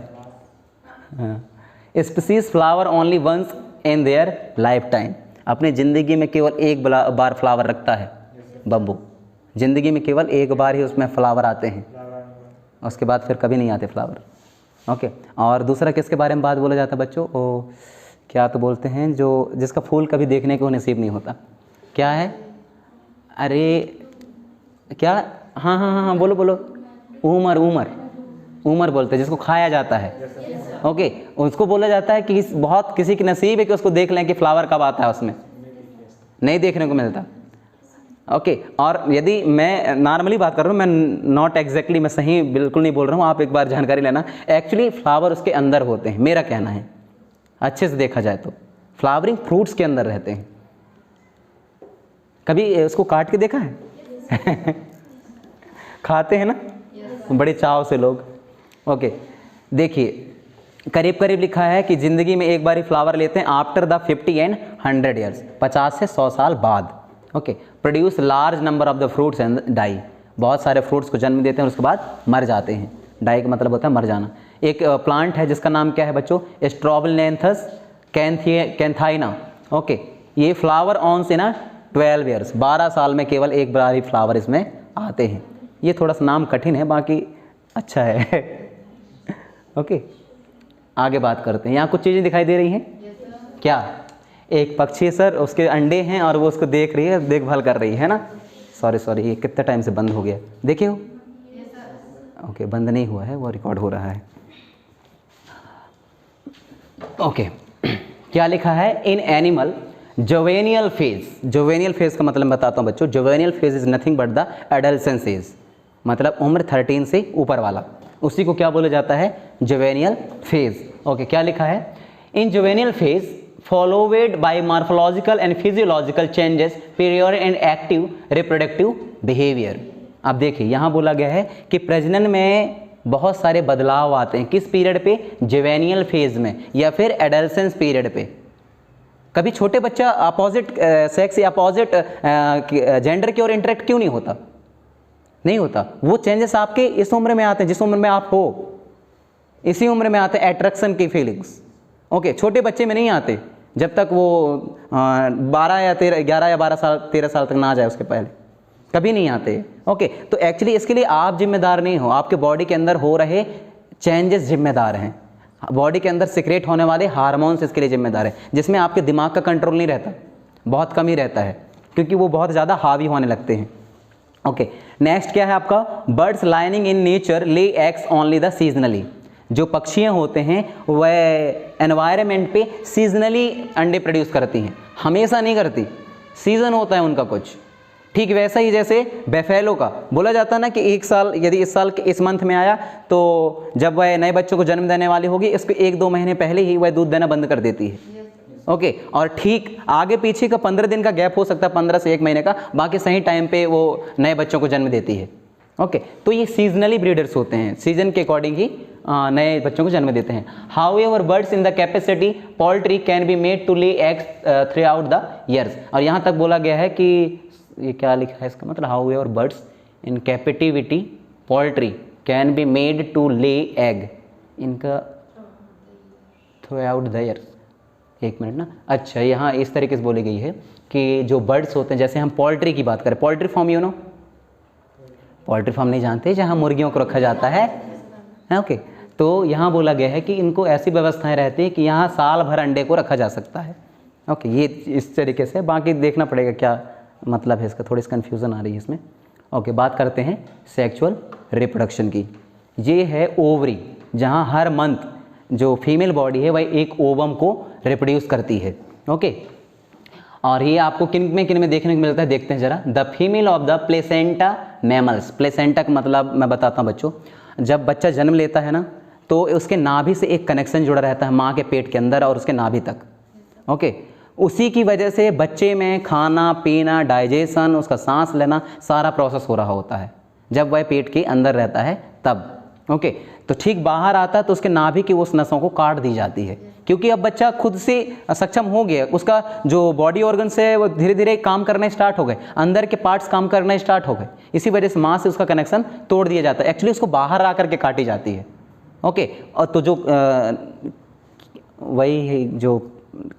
Species flower only once in their life time. अपनी ज़िंदगी में केवल एक बार फ्लावर रखता है बम्बू, ज़िंदगी में केवल एक बार ही उसमें फ्लावर आते हैं, उसके बाद फिर कभी नहीं आते फ्लावर। ओके, और दूसरा किसके बारे में बात बोला जाता है बच्चों? ओ क्या तो बोलते हैं जो जिसका फूल कभी देखने को नसीब नहीं होता, क्या है? अरे क्या? हाँ हाँ हाँ हाँ, बोलो बोलो। उमर, उमर, उमर बोलते हैं जिसको खाया जाता है। ओके, उसको बोला जाता है कि बहुत किसी की नसीब है कि उसको देख लें कि फ्लावर कब आता है, उसमें नहीं देखने को मिलता। ओके, और यदि मैं नॉर्मली बात कर रहा हूँ, मैं नॉट एग्जैक्टली, मैं सही बिल्कुल नहीं बोल रहा हूँ, आप एक बार जानकारी लेना। एक्चुअली फ्लावर उसके अंदर होते हैं, मेरा कहना है, अच्छे से देखा जाए तो फ्लावरिंग फ्रूट्स के अंदर रहते हैं। कभी उसको काट के देखा है? खाते हैं ना बड़े चाव से लोग। ओके, देखिए करीब करीब लिखा है कि ज़िंदगी में एक बार ही फ्लावर लेते हैं आफ्टर द 50 एंड 100 ईयर्स, 50 से 100 साल बाद। Okay, produce large number of the fruits and die, बहुत सारे फ्रूट्स को जन्म देते हैं और उसके बाद मर जाते हैं। डाई का मतलब होता है मर जाना। एक प्लांट है जिसका नाम क्या है बच्चों? स्ट्रोबिलेंथस कैंथाइना। ओके, ये फ्लावर ऑन्स इन 12 ईयर्स, 12 साल में केवल एक बार ही फ्लावर इसमें आते हैं। ये थोड़ा सा नाम कठिन है, बाकी अच्छा है। ओके, आगे बात करते हैं। यहाँ कुछ चीज़ें दिखाई दे रही हैं क्या? एक पक्षी है सर, उसके अंडे हैं और वो उसको देख रही है, देखभाल कर रही है ना। सॉरी, ये कितने टाइम से बंद हो गया, देखे हो? ओके, बंद नहीं हुआ है, वो रिकॉर्ड हो रहा है। ओके, क्या लिखा है? In animal juvenile phase. Juvenile phase का मतलब बताता हूँ बच्चों। Juvenile phase is nothing but the adolescence age, मतलब उम्र 13 से ऊपर वाला, उसी को क्या बोला जाता है? जुवेनियल फेज। ओके, क्या लिखा है? इन जुवेनियल phase followed by morphological and physiological changes, period and active reproductive behavior। अब देखिए यहाँ बोला गया है कि प्रजनन में बहुत सारे बदलाव आते हैं। किस पीरियड पे? जुवेनियल फेज में या फिर एडल्सेंस पीरियड पे। कभी छोटे बच्चा अपोजिट सेक्स या अपोजिट जेंडर की ओर इंटरेक्ट क्यों नहीं होता? नहीं होता। वो चेंजेस आपके इस उम्र में आते हैं, जिस उम्र में आप हो इसी उम्र में आते हैं एट्रैक्शन की फीलिंग्स। ओके, छोटे बच्चे में नहीं आते जब तक वो 12 या 13, 11 या 12 साल 13 साल तक ना आ जाए, उसके पहले कभी नहीं आते। ओके, तो एक्चुअली इसके लिए आप जिम्मेदार नहीं हो, आपके बॉडी के अंदर हो रहे चेंजेस जिम्मेदार हैं। बॉडी के अंदर सिक्रेट होने वाले हार्मोन्स इसके लिए जिम्मेदार है, जिसमें आपके दिमाग का कंट्रोल नहीं रहता, बहुत कम ही रहता है, क्योंकि वो बहुत ज़्यादा हावी होने लगते हैं। ओके, नेक्स्ट क्या है आपका? Birds lining in nature lay eggs only the seasonally. जो पक्षियाँ होते हैं वह एनवायरनमेंट पे सीजनली अंडे प्रोड्यूस करती हैं, हमेशा नहीं करती, सीज़न होता है उनका कुछ। ठीक वैसा ही जैसे बेफेलो का बोला जाता है ना कि एक साल, यदि इस साल के इस मंथ में आया तो जब वह नए बच्चों को जन्म देने वाली होगी, इसको 1-2 महीने पहले ही वह दूध देना बंद कर देती है। ओके, और ठीक आगे पीछे का 15 दिन का गैप हो सकता है, 15 से 1 महीने का, बाकी सही टाइम पे वो नए बच्चों को जन्म देती है। ओके, तो ये सीजनली ब्रीडर्स होते हैं, सीजन के अकॉर्डिंग ही नए बच्चों को जन्म देते हैं। However birds in the capacity poultry can be made to lay eggs throughout the years. और यहाँ तक बोला गया है कि ये क्या लिखा है इसका मतलब? However birds in captivity poultry can be made to lay egg इनका थ्रू आउट द ईयर्स। एक मिनट ना, अच्छा यहाँ इस तरीके से बोली गई है कि जो बर्ड्स होते हैं, जैसे हम पोल्ट्री की बात करें, poultry farm you know, poultry farm नहीं जानते जहाँ मुर्गियों को रखा जाता है। ओके, तो यहाँ बोला गया है कि इनको ऐसी व्यवस्थाएं रहती हैं कि यहाँ साल भर अंडे को रखा जा सकता है। ओके, ये इस तरीके से, बाकी देखना पड़ेगा क्या मतलब है इसका, थोड़ी सी कन्फ्यूज़न आ रही है इसमें। ओके, बात करते हैं सेक्सुअल रिप्रोडक्शन की। ये है ओवरी, जहाँ हर मंथ जो फीमेल बॉडी है वह एक ओवम को रिप्रोड्यूस करती है। ओके, और ये आपको किन में देखने को मिलता है, देखते हैं जरा। The female of the placenta mammals. Placenta का मतलब मैं बताता हूँ बच्चों, जब बच्चा जन्म लेता है ना तो उसके नाभि से एक कनेक्शन जुड़ा रहता है माँ के पेट के अंदर और उसके नाभि तक। ओके, उसी की वजह से बच्चे में खाना पीना, डाइजेशन, उसका सांस लेना, सारा प्रोसेस हो रहा होता है जब वह पेट के अंदर रहता है तब। ओके, तो ठीक बाहर आता है तो उसके नाभि की उस नसों को काट दी जाती है, क्योंकि अब बच्चा खुद से सक्षम हो गया, उसका जो बॉडी ऑर्गन्स है वो धीरे धीरे काम करने स्टार्ट हो गए, अंदर के पार्ट्स काम करने स्टार्ट हो गए, इसी वजह से माँ से उसका कनेक्शन तोड़ दिया जाता है। एक्चुअली उसको बाहर आकर के काटी जाती है। ओके, और तो जो वही जो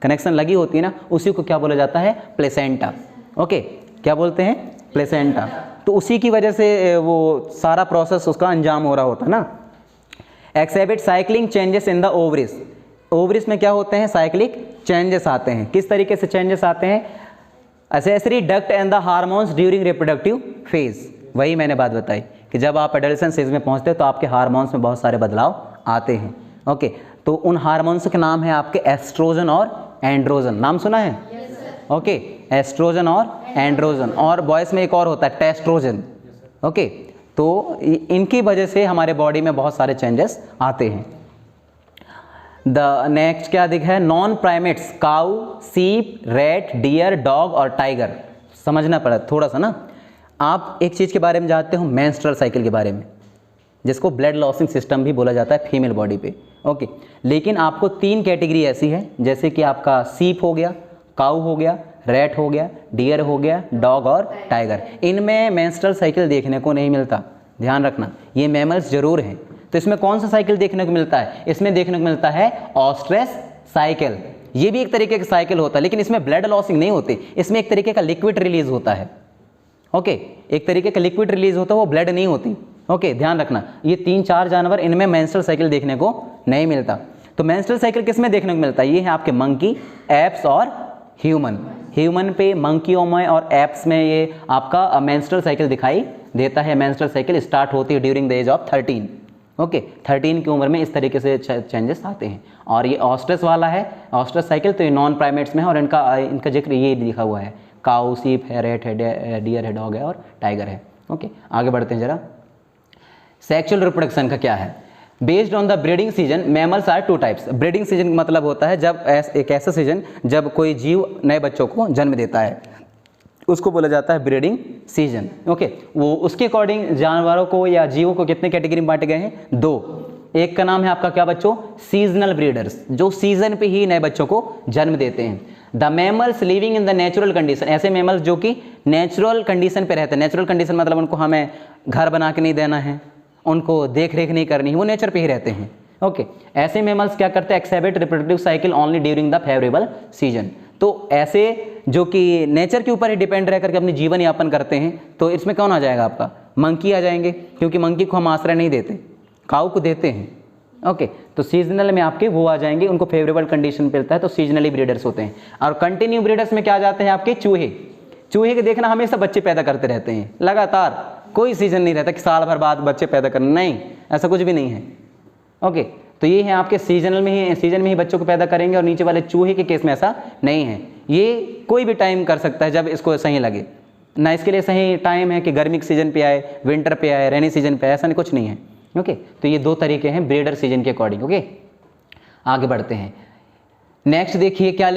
कनेक्शन लगी होती है ना, उसी को क्या बोला जाता है? प्लेसेंटा। ओके, क्या बोलते हैं? प्लेसेंटा। तो उसी की वजह से वो सारा प्रोसेस उसका अंजाम हो रहा होता है ना। Exhibit cycling changes in the ovaries. Ovaries में क्या होते हैं, साइक्लिक चेंजेस आते हैं। किस तरीके से चेंजेस आते हैं, accessory duct and the hormones during reproductive phase. वही मैंने बात बताई कि जब आप एडल्सन स्टेज में पहुंचते हो तो आपके हार्मोन्स में बहुत सारे बदलाव आते हैं। ओके, तो उन हार्मोन्स के नाम है आपके एस्ट्रोजन और एंड्रोजन। नाम सुना है? ओके, एस्ट्रोजन और एंड्रोजन, और बॉयज़ में एक और होता है टेस्ट्रोजन। ओके, तो इनकी वजह से हमारे बॉडी में बहुत सारे चेंजेस आते हैं। द नेक्स्ट क्या दिख है, नॉन प्राइमेट्स, काऊ, सीप, रैट, डियर, डॉग और टाइगर। समझना पड़ा थोड़ा सा ना। आप एक चीज़ के बारे में जानते हो, मेंस्ट्रुअल साइकिल के बारे में, जिसको ब्लड लॉसिंग सिस्टम भी बोला जाता है फीमेल बॉडी पे। ओके, लेकिन आपको 3 कैटेगरी ऐसी है, जैसे कि आपका सीप हो गया, काऊ हो गया, रैट हो गया, डियर हो गया, डॉग और टाइगर। इनमें मेंस्ट्रुअल साइकिल देखने को नहीं मिलता, ध्यान रखना। ये मैमल्स जरूर हैं। तो इसमें कौन सा साइकिल देखने को मिलता है? इसमें देखने को मिलता है ऑस्ट्रेस साइकिल। ये भी एक तरीके का साइकिल होता है, लेकिन इसमें ब्लड लॉसिंग नहीं होती, इसमें एक तरीके का लिक्विड रिलीज होता है। ओके, एक तरीके का लिक्विड रिलीज होता है, वो ब्लड नहीं होती। ओके, ध्यान रखना। ये 3-4 जानवर, इनमें मेंस्ट्रुअल साइकिल देखने को नहीं मिलता। तो मेंस्ट्रुअल साइकिल किस में देखने को मिलता है? ये है आपके मंकी, एप्स और ह्यूमन। ह्यूमन पे, मंकियों में और एप्स में ये आपका मेंस्ट्रुअल साइकिल दिखाई देता है। मेंस्ट्रुअल साइकिल स्टार्ट होती है during the age of 13। Okay, 13 की उम्र में इस तरीके से चेंजेस आते हैं। और ये ऑस्ट्रस वाला है, ऑस्ट्रस साइकिल, तो ये नॉन प्राइमेट्स में है और इनका जिक्र ये लिखा हुआ है, काऊ, सीप है, रेट है, डियर है, डॉग है और टाइगर है। ओके, आगे बढ़ते हैं जरा। सेक्सुअल रिप्रोडक्शन का क्या है? Based on the breeding season, mammals are 2 types. Breeding season मतलब होता है जब एक ऐसा सीजन जब कोई जीव नए बच्चों को जन्म देता है, उसको बोला जाता है ब्रीडिंग सीजन। ओके, वो उसके अकॉर्डिंग जानवरों को या जीवों को कितने कैटेगरी में बांटे गए हैं? 2। एक का नाम है आपका क्या बच्चों? सीजनल ब्रीडर्स, जो सीजन पे ही नए बच्चों को जन्म देते हैं। The mammals living in the natural condition, ऐसे मैमल्स जो कि नेचुरल कंडीशन पे रहते हैं। नेचुरल कंडीशन मतलब उनको हमें घर बना के नहीं देना है, उनको देख रेख नहीं करनी है, वो नेचर पे ही रहते हैं। ओके, ऐसे मैमल्स क्या करते हैं? Exhibit reproductive cycle only during the favourable season. तो ऐसे जो कि नेचर के ऊपर ही डिपेंड रह करके अपनी जीवन यापन करते हैं, तो इसमें कौन आ जाएगा आपका? मंकी आ जाएंगे, क्योंकि मंकी को हम आश्रय नहीं देते, काऊ को देते हैं। ओके, तो सीजनल में आपके वो आ जाएंगे, उनको फेवरेबल कंडीशन मिलता है, तो सीजनली ब्रीडर्स होते हैं। और कंटिन्यू ब्रीडर्स में क्या आ जाते हैं आपके? चूहे। चूहे के देखना हमेशा बच्चे पैदा करते रहते हैं लगातार, कोई सीजन नहीं रहता कि साल भर बाद बच्चे पैदा करना, नहीं, ऐसा कुछ भी नहीं है। ओके, तो ये है आपके सीजन में ही बच्चों को पैदा करेंगे। और नीचे वाले चूहे के केस में ऐसा नहीं है, ये कोई भी टाइम कर सकता है जब इसको सही लगे ना। इसके लिए सही टाइम है कि गर्मी के सीजन पे आए, विंटर पे आए, रेनी सीजन पे आए, ऐसा नहीं, कुछ नहीं है। ओके, तो ये 2 तरीके हैं ब्रीडर सीजन के अकॉर्डिंग। ओके, आगे बढ़ते हैं। नेक्स्ट देखिए क्या